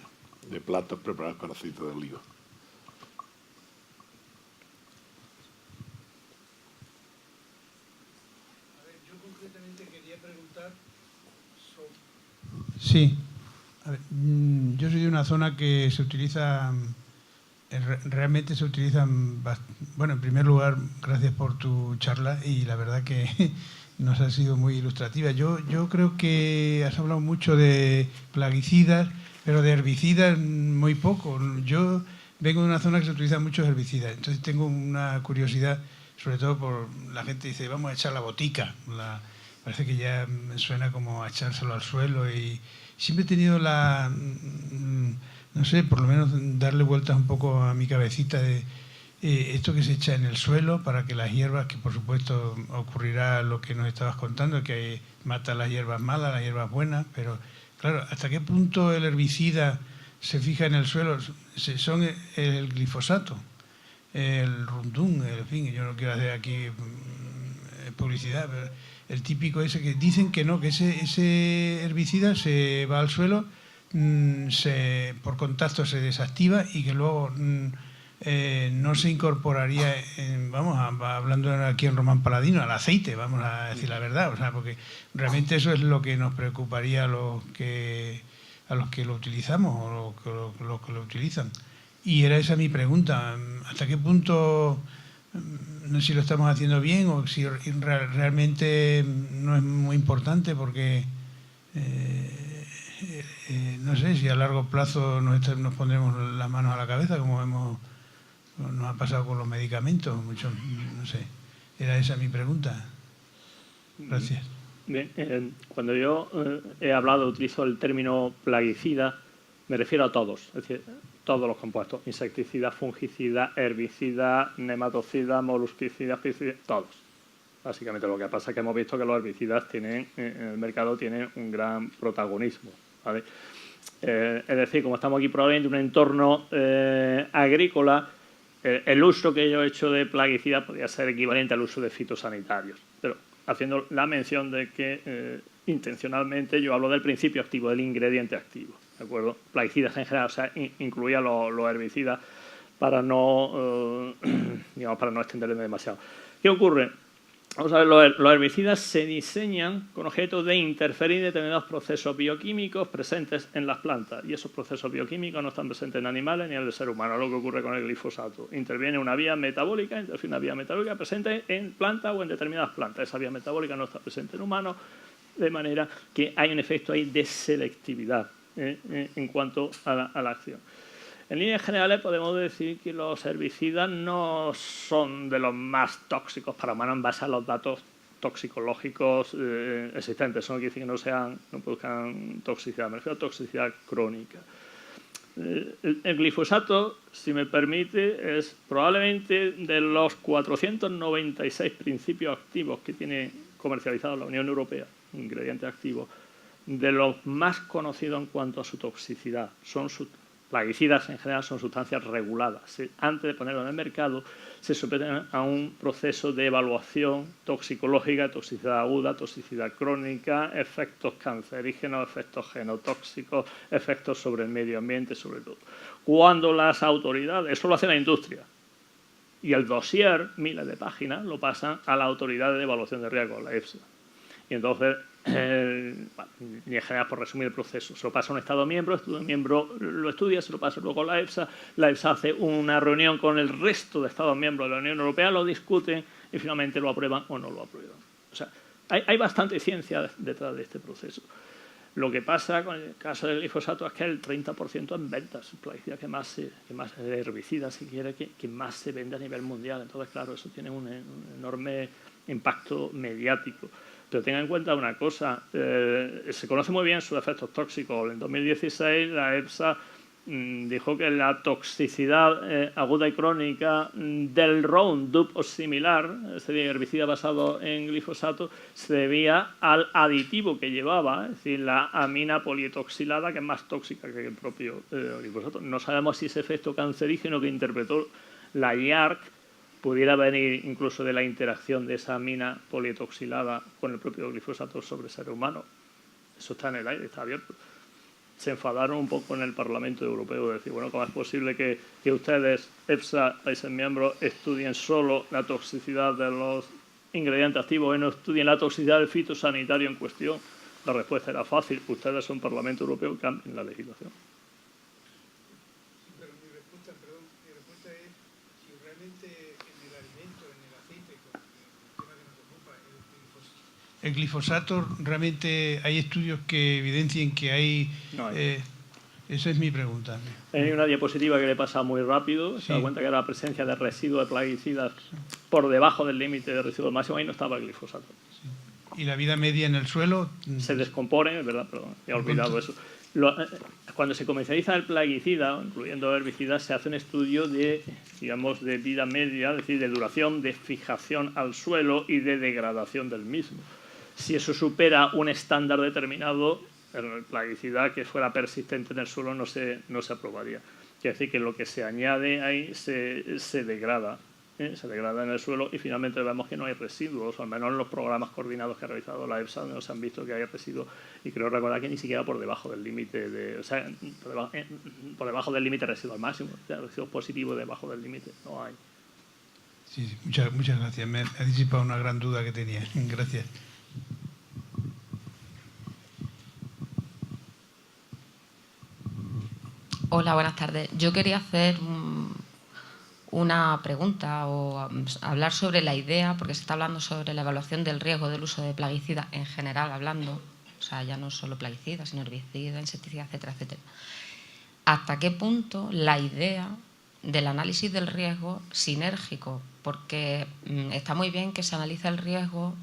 platos preparados con aceite de oliva. Yo concretamente quería preguntar sobre... Sí. A ver, yo soy de una zona que se utiliza, realmente se utilizan, bueno, en primer lugar, gracias por tu charla y la verdad que nos ha sido muy ilustrativa. Yo creo que has hablado mucho de plaguicidas, pero de herbicidas muy poco. Yo vengo de una zona que se utilizan muchos herbicidas, entonces tengo una curiosidad, sobre todo por la gente dice, vamos a echar la botica. Parece que ya me suena como a echárselo al suelo y siempre he tenido no sé, por lo menos darle vueltas un poco a mi cabecita de esto que se echa en el suelo para que las hierbas, que por supuesto ocurrirá lo que nos estabas contando, que mata las hierbas malas, las hierbas buenas, pero claro, ¿hasta qué punto el herbicida se fija en el suelo? Son el glifosato, el Roundup, en fin, yo no quiero hacer aquí publicidad, pero el típico ese que dicen que no, que ese herbicida se va al suelo, por contacto se desactiva y que luego no se incorporaría, vamos, hablando aquí en Román Paladino, al aceite, vamos a decir la verdad, o sea, porque realmente eso es lo que nos preocuparía a los que lo utilizamos o los que lo utilizan. Y era esa mi pregunta, ¿hasta qué punto, no sé si lo estamos haciendo bien o si realmente no es muy importante porque no sé si a largo plazo nos pondremos las manos a la cabeza como nos ha pasado con los medicamentos, mucho, no sé, era esa mi pregunta. Gracias. Bien, cuando yo he hablado, utilizo el término plaguicida, me refiero a todos, es decir, todos los compuestos, insecticida, fungicida, herbicida, nematocida, molusquicida, pesticidas, todos. Básicamente lo que pasa es que hemos visto que los herbicidas en el mercado tienen un gran protagonismo, ¿vale? Es decir, como estamos aquí probablemente en un entorno agrícola, el uso que yo he hecho de plaguicidas podría ser equivalente al uso de fitosanitarios, pero haciendo la mención de que intencionalmente yo hablo del principio activo, del ingrediente activo, ¿de acuerdo? Plaguicidas en general, o sea, incluía los herbicidas para no, digamos, para no extenderme demasiado. ¿Qué ocurre? Vamos a ver, los herbicidas se diseñan con objeto de interferir en determinados procesos bioquímicos presentes en las plantas y esos procesos bioquímicos no están presentes en animales ni en el ser humano, lo que ocurre con el glifosato. Interviene una vía metabólica, presente en plantas o en determinadas plantas. Esa vía metabólica no está presente en humanos, de manera que hay un efecto ahí de selectividad en cuanto a la acción. En líneas generales podemos decir que los herbicidas no son de los más tóxicos para humanos en base a los datos toxicológicos existentes. Eso no quiere decir que no produzcan toxicidad, me refiero a toxicidad crónica. El glifosato, si me permite, es probablemente de los 496 principios activos que tiene comercializado la Unión Europea, ingredientes activos, de los más conocidos en cuanto a su toxicidad. Plaguicidas en general son sustancias reguladas. Antes de ponerlo en el mercado, se someten a un proceso de evaluación toxicológica, toxicidad aguda, toxicidad crónica, efectos cancerígenos, efectos genotóxicos, efectos sobre el medio ambiente, sobre todo. Cuando las autoridades, eso lo hace la industria, y el dossier, miles de páginas, lo pasan a la autoridad de evaluación de riesgo, la EFSA. Y entonces, en general, por resumir el proceso, se lo pasa a un Estado miembro, el Estado miembro lo estudia, se lo pasa luego a la EFSA hace una reunión con el resto de Estados miembros de la Unión Europea, lo discuten y finalmente lo aprueban o no lo aprueban. O sea, hay bastante ciencia detrás de este proceso. Lo que pasa con el caso del glifosato es que el 30% en ventas, plaguicida que más herbicida, si quiere, que más se vende a nivel mundial. Entonces, claro, eso tiene un enorme impacto mediático. Pero tenga en cuenta una cosa, se conoce muy bien sus efectos tóxicos. En 2016 la EFSA dijo que la toxicidad aguda y crónica del Roundup o similar, es decir, herbicida basado en glifosato, se debía al aditivo que llevaba, es decir, la amina polietoxilada, que es más tóxica que el propio glifosato. No sabemos si ese efecto cancerígeno que interpretó la IARC pudiera venir incluso de la interacción de esa amina polietoxilada con el propio glifosato sobre el ser humano. eso está en el aire, está abierto. Se enfadaron un poco en el Parlamento Europeo de decir, bueno, ¿cómo es posible que ustedes, EFSA, países miembros, estudien solo la toxicidad de los ingredientes activos y no estudien la toxicidad del fitosanitario en cuestión? La respuesta era fácil, ustedes son Parlamento Europeo, cambien la legislación. Pero mi respuesta es si realmente en el alimento, en el aceite, con el tema que nos ocupa, el glifosato, realmente hay estudios que evidencien que hay... No hay. Esa es mi pregunta. Hay una diapositiva que le pasa muy rápido, Sí. se da cuenta que era la presencia de residuos de plaguicidas por debajo del límite de residuos máximo, ahí no estaba el glifosato. ¿Y la vida media en el suelo? Se descompone, ¿verdad? Perdón, he olvidado eso. Cuando se comercializa el plaguicida, incluyendo herbicidas, se hace un estudio de, digamos, de vida media, es decir, de duración, de fijación al suelo y de degradación del mismo. Si eso supera un estándar determinado, el plaguicida que fuera persistente en el suelo no se aprobaría. Quiere decir que lo que se añade ahí se degrada. Se degrada en el suelo y finalmente vemos que no hay residuos, al menos en los programas coordinados que ha realizado la EFSA no se han visto que hay residuos, y creo recordar que ni siquiera por debajo del límite por debajo del límite residual máximo, o sea, residuos positivos debajo del límite no hay. Sí, muchas gracias. Me ha disipado una gran duda que tenía. Gracias. Hola, buenas tardes. Yo quería hacer una pregunta o hablar sobre la idea, porque se está hablando sobre la evaluación del riesgo del uso de plaguicidas en general hablando, o sea, ya no solo plaguicidas, sino herbicidas, insecticidas, etcétera, etcétera. ¿Hasta qué punto la idea del análisis del riesgo sinérgico? Porque está muy bien que se analice el riesgo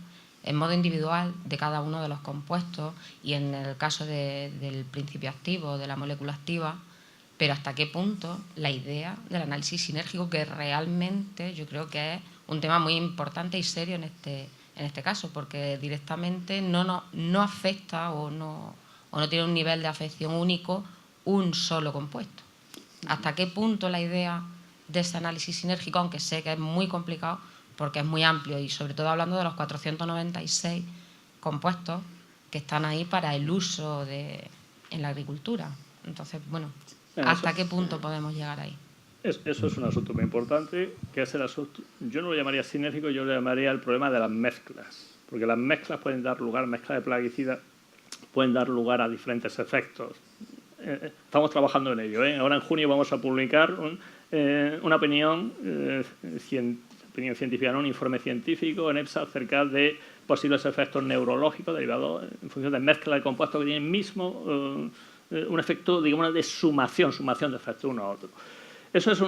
en modo individual de cada uno de los compuestos y en el caso del principio activo, de la molécula activa, pero hasta qué punto la idea del análisis sinérgico, que realmente yo creo que es un tema muy importante y serio en este caso, porque directamente no afecta o no tiene un nivel de afección único un solo compuesto. ¿Hasta qué punto la idea de ese análisis sinérgico, aunque sé que es muy complicado porque es muy amplio y sobre todo hablando de los 496 compuestos que están ahí para el uso en la agricultura? Entonces, bueno, ¿hasta qué punto podemos llegar ahí? Eso es un asunto muy importante, que es el asunto, yo no lo llamaría sinérgico, yo lo llamaría el problema de las mezclas, porque las mezclas pueden dar lugar, mezclas de plaguicidas, pueden dar lugar a diferentes efectos. Estamos trabajando en ello, ¿eh? Ahora en junio vamos a publicar una opinión científica, ¿no? Un informe científico en EFSA acerca de posibles efectos neurológicos derivados en función de mezcla de compuestos que tienen mismo un efecto, digamos, de sumación de efectos uno a otro. Eso es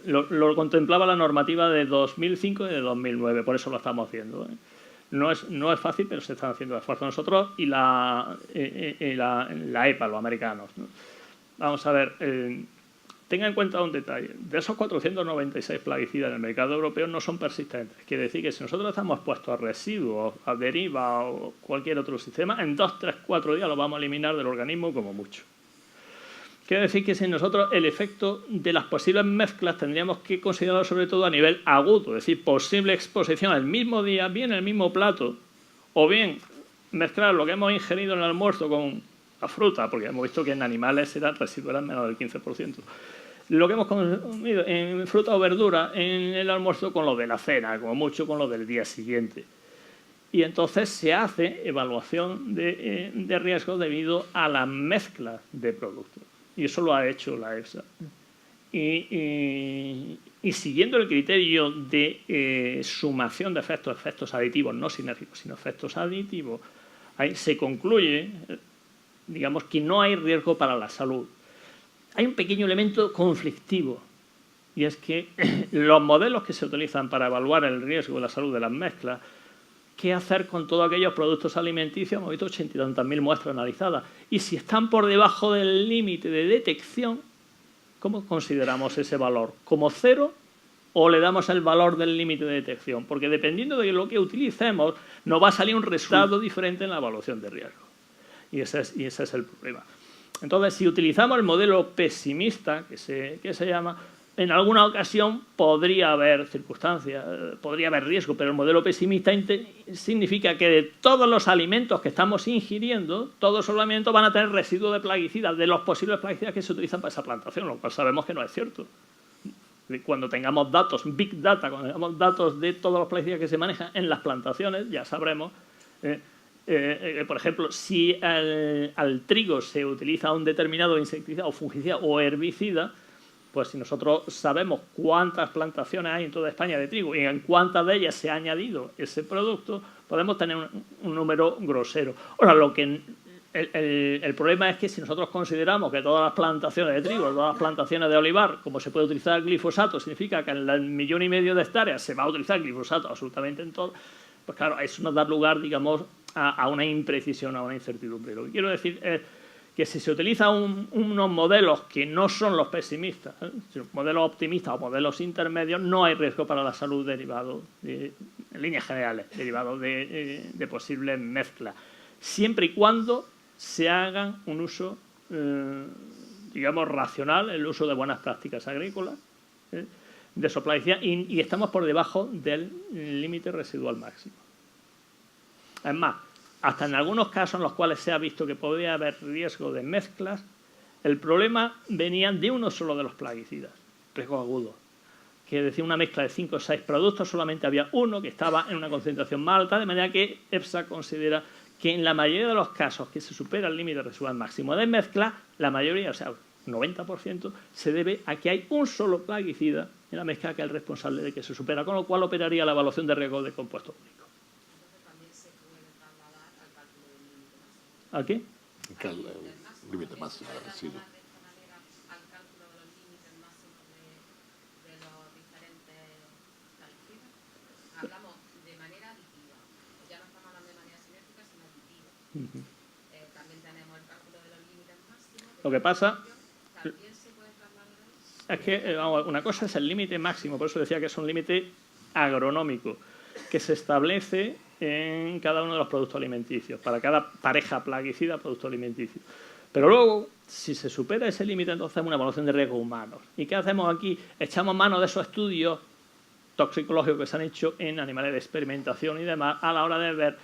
lo contemplaba la normativa de 2005 y de 2009, por eso lo estamos haciendo, ¿eh? No es fácil, pero se están haciendo esfuerzos nosotros y la EPA, los americanos, ¿no? Vamos a ver, tenga en cuenta un detalle. De esos 496 plaguicidas en el mercado europeo no son persistentes. Quiere decir que si nosotros estamos expuestos a residuos, a deriva o cualquier otro sistema, en 2, 3, 4 días lo vamos a eliminar del organismo como mucho. Quiere decir que si nosotros el efecto de las posibles mezclas tendríamos que considerarlo sobre todo a nivel agudo, es decir, posible exposición el mismo día, bien en el mismo plato, o bien mezclar lo que hemos ingerido en el almuerzo con la fruta, porque hemos visto que en animales el residuo era menos del 15%. Lo que hemos consumido en fruta o verdura en el almuerzo con lo de la cena, como mucho con lo del día siguiente. Y entonces se hace evaluación de riesgo debido a la mezcla de productos. Y eso lo ha hecho la EFSA. Y siguiendo el criterio de sumación de efectos aditivos, no sinérgicos, sino efectos aditivos, ahí se concluye, digamos, que no hay riesgo para la salud. Hay un pequeño elemento conflictivo, y es que los modelos que se utilizan para evaluar el riesgo de la salud de las mezclas, ¿qué hacer con todos aquellos productos alimenticios? Hemos visto 80 y tantas mil muestras analizadas. Y si están por debajo del límite de detección, ¿cómo consideramos ese valor? ¿Como cero o le damos el valor del límite de detección? Porque dependiendo de lo que utilicemos, nos va a salir un resultado diferente en la evaluación de riesgo. Y ese es el problema. Entonces, si utilizamos el modelo pesimista, que se llama, en alguna ocasión podría haber circunstancias, podría haber riesgo, pero el modelo pesimista significa que de todos los alimentos que estamos ingiriendo, todos los alimentos van a tener residuos de plaguicidas, de los posibles plaguicidas que se utilizan para esa plantación, lo cual sabemos que no es cierto. Cuando tengamos datos, Big Data, cuando tengamos datos de todos los plaguicidas que se manejan en las plantaciones, ya sabremos, por ejemplo, si al trigo se utiliza un determinado insecticida o fungicida o herbicida, pues si nosotros sabemos cuántas plantaciones hay en toda España de trigo y en cuántas de ellas se ha añadido ese producto, podemos tener un número grosero. Ahora, el problema es que si nosotros consideramos que todas las plantaciones de trigo, todas las plantaciones de olivar, como se puede utilizar glifosato, significa que en el 1,5 millones de hectáreas se va a utilizar glifosato absolutamente en todo, pues claro, eso nos da lugar, digamos, a una imprecisión, a una incertidumbre. Lo que quiero decir es que si se utilizan unos modelos que no son los pesimistas, sino modelos optimistas o modelos intermedios, no hay riesgo para la salud derivado, en líneas generales, derivado de posibles mezclas, siempre y cuando se hagan un uso, digamos, racional, el uso de buenas prácticas agrícolas, de soplaicida, y estamos por debajo del límite residual máximo. Es más, hasta en algunos casos en los cuales se ha visto que podría haber riesgo de mezclas, el problema venía de uno solo de los plaguicidas, riesgo agudo, que decía una mezcla de 5 o 6 productos, solamente había uno que estaba en una concentración más alta, de manera que EFSA considera que en la mayoría de los casos que se supera el límite residual máximo de mezcla, la mayoría, o sea, 90%, se debe a que hay un solo plaguicida en la mezcla que es el responsable de que se supera, con lo cual operaría la evaluación de riesgo de compuesto único. ¿A qué? El límite máximo de residuos. Hablamos de manera aditiva, ya no estamos hablando de manera sinérgica, sino aditiva. También tenemos el cálculo de los límites máximos. Lo que pasa ¿También se puede trasladar es que una cosa es el límite máximo, por eso decía que es un límite agronómico, que se establece en cada uno de los productos alimenticios, para cada pareja plaguicida, producto alimenticio. Pero luego, si se supera ese límite, entonces hacemos una evaluación de riesgos humanos. ¿Y qué hacemos aquí? Echamos mano de esos estudios toxicológicos que se han hecho en animales de experimentación y demás, a la hora de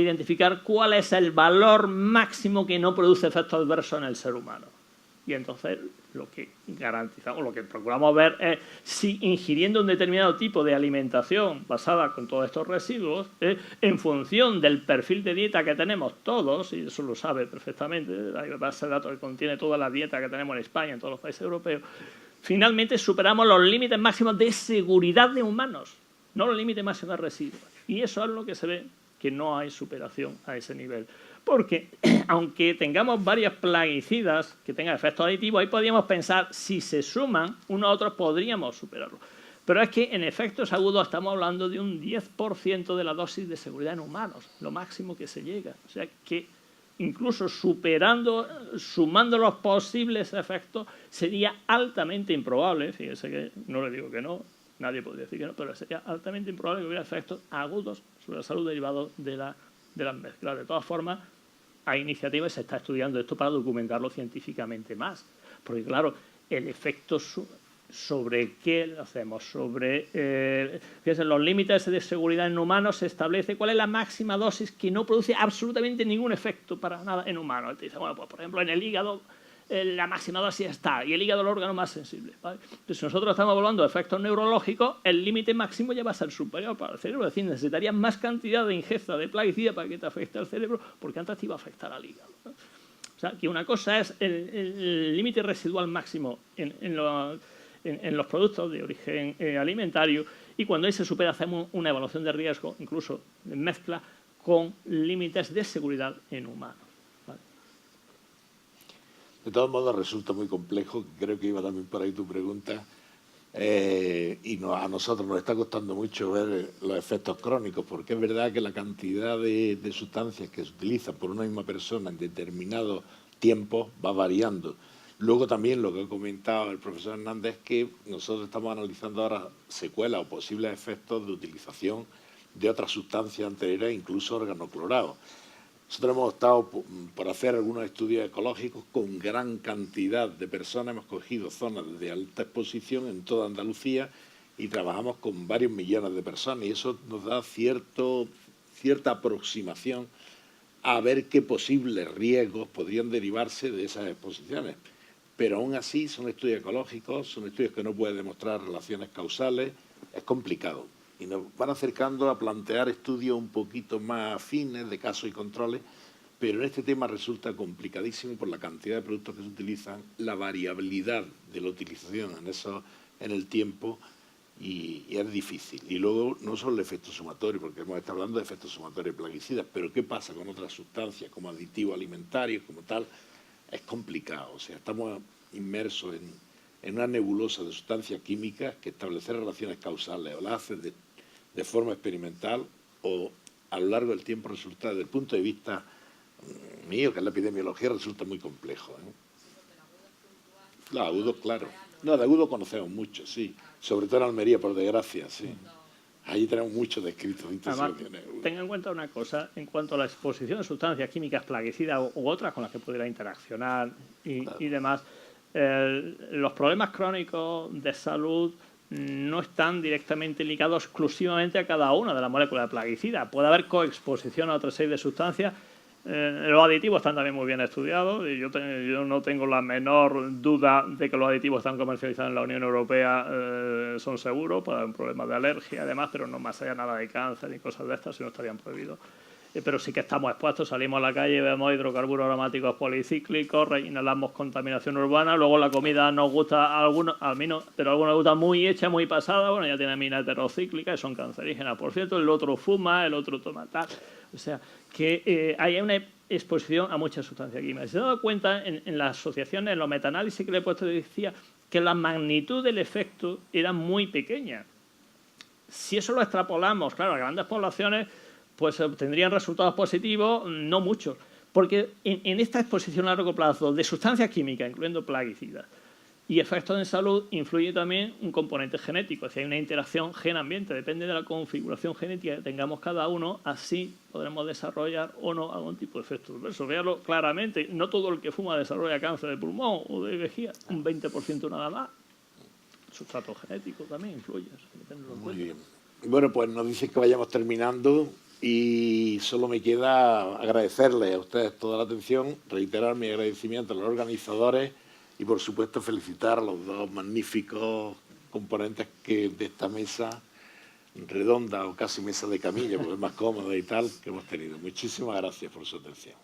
identificar cuál es el valor máximo que no produce efectos adversos en el ser humano. Y entonces lo que garantizamos, lo que procuramos ver es si ingiriendo un determinado tipo de alimentación basada con todos estos residuos, en función del perfil de dieta que tenemos todos, y eso lo sabe perfectamente, la base de datos que contiene toda la dieta que tenemos en España, en todos los países europeos, finalmente superamos los límites máximos de seguridad de humanos, no los límites máximos de residuos. Y eso es lo que se ve, que no hay superación a ese nivel. Porque aunque tengamos varias plaguicidas que tengan efectos aditivos, ahí podríamos pensar, si se suman unos a otros, podríamos superarlo. Pero es que en efectos agudos estamos hablando de un 10% de la dosis de seguridad en humanos, lo máximo que se llega. O sea que incluso sumando los posibles efectos, sería altamente improbable, fíjese que no le digo que no, nadie podría decir que no, pero sería altamente improbable que hubiera efectos agudos sobre la salud derivados de las mezclas. De todas formas, hay iniciativas y se está estudiando esto para documentarlo científicamente más. Porque, claro, el efecto sobre qué lo hacemos, fíjense, los límites de seguridad en humanos se establece cuál es la máxima dosis que no produce absolutamente ningún efecto para nada en humanos. Te dice, bueno, pues por ejemplo, en el hígado la máxima dosis está, y el hígado es el órgano más sensible, ¿vale? Entonces, si nosotros estamos hablando de efectos neurológicos, el límite máximo ya va a ser superior para el cerebro, es decir, necesitaría más cantidad de ingesta de plaguicida para que te afecte al cerebro, porque antes te iba a afectar al hígado, ¿no? O sea, que una cosa es el límite residual máximo en los productos de origen alimentario, y cuando ahí se supera hacemos una evaluación de riesgo, incluso en mezcla, con límites de seguridad en humanos. De todos modos, resulta muy complejo, creo que iba también por ahí tu pregunta, y a nosotros nos está costando mucho ver los efectos crónicos, porque es verdad que la cantidad de sustancias que se utilizan por una misma persona en determinados tiempos va variando. Luego también lo que ha comentado el profesor Hernández es que nosotros estamos analizando ahora secuelas o posibles efectos de utilización de otras sustancias anteriores, incluso organoclorados. Nosotros hemos optado por hacer algunos estudios ecológicos con gran cantidad de personas. Hemos cogido zonas de alta exposición en toda Andalucía y trabajamos con varios millones de personas, y eso nos da cierta aproximación a ver qué posibles riesgos podrían derivarse de esas exposiciones. Pero aún así son estudios ecológicos, son estudios que no pueden demostrar relaciones causales, es complicado. Y nos van acercando a plantear estudios un poquito más afines de casos y controles, pero en este tema resulta complicadísimo por la cantidad de productos que se utilizan, la variabilidad de la utilización en el tiempo, y es difícil. Y luego no solo el efecto sumatorio, porque hemos estado hablando de efectos sumatorios y plaguicidas, pero ¿qué pasa con otras sustancias como aditivos alimentarios, como tal? Es complicado. O sea, estamos inmersos en una nebulosa de sustancias químicas que establecer relaciones causales o las haces de forma experimental o a lo largo del tiempo resulta, desde el punto de vista mío, que es la epidemiología, resulta muy complejo, ¿eh? Los agudos, claro. No, de agudo conocemos mucho, sí. Sobre todo en Almería, por desgracia, sí. Allí tenemos muchos descritos de intoxicaciones. Tenga en cuenta una cosa, en cuanto a la exposición de sustancias químicas plaguicidas u otras con las que pudiera interaccionar y demás, los problemas crónicos de salud no están directamente ligados exclusivamente a cada una de las moléculas de plaguicida. Puede haber coexposición a otra serie de sustancias. Los aditivos están también muy bien estudiados y yo no tengo la menor duda de que los aditivos están comercializados en la Unión Europea son seguros para problemas de alergia y demás, pero no más allá nada de cáncer ni cosas de estas, si no estarían prohibidos. Pero sí que estamos expuestos, salimos a la calle, vemos hidrocarburos aromáticos policíclicos, inhalamos contaminación urbana, luego la comida nos gusta a algunos, a mí no, pero a algunos nos gusta muy hecha, muy pasada, bueno, ya tiene mina heterocíclica y son cancerígenas. Por cierto, el otro fuma, el otro toma tal. O sea, que hay una exposición a muchas sustancias químicas. Se ha dado cuenta en las asociaciones, en los metaanálisis que le he puesto, decía que la magnitud del efecto era muy pequeña. Si eso lo extrapolamos, claro, a grandes poblaciones, pues obtendrían resultados positivos, no muchos. Porque en esta exposición a largo plazo de sustancias químicas, incluyendo plaguicidas, y efectos en salud, influye también un componente genético. Es decir, hay una interacción gen-ambiente. Depende de la configuración genética que tengamos cada uno, así podremos desarrollar o no algún tipo de efecto adverso. Véalo claramente. No todo el que fuma desarrolla cáncer de pulmón o de vejiga. Un 20% nada más. El sustrato genético también influye. Muy bien. Bueno, pues nos dicen que vayamos terminando y solo me queda agradecerles a ustedes toda la atención, reiterar mi agradecimiento a los organizadores y, por supuesto, felicitar a los dos magníficos componentes de esta mesa redonda o casi mesa de camilla, porque es más cómoda y tal, que hemos tenido. Muchísimas gracias por su atención.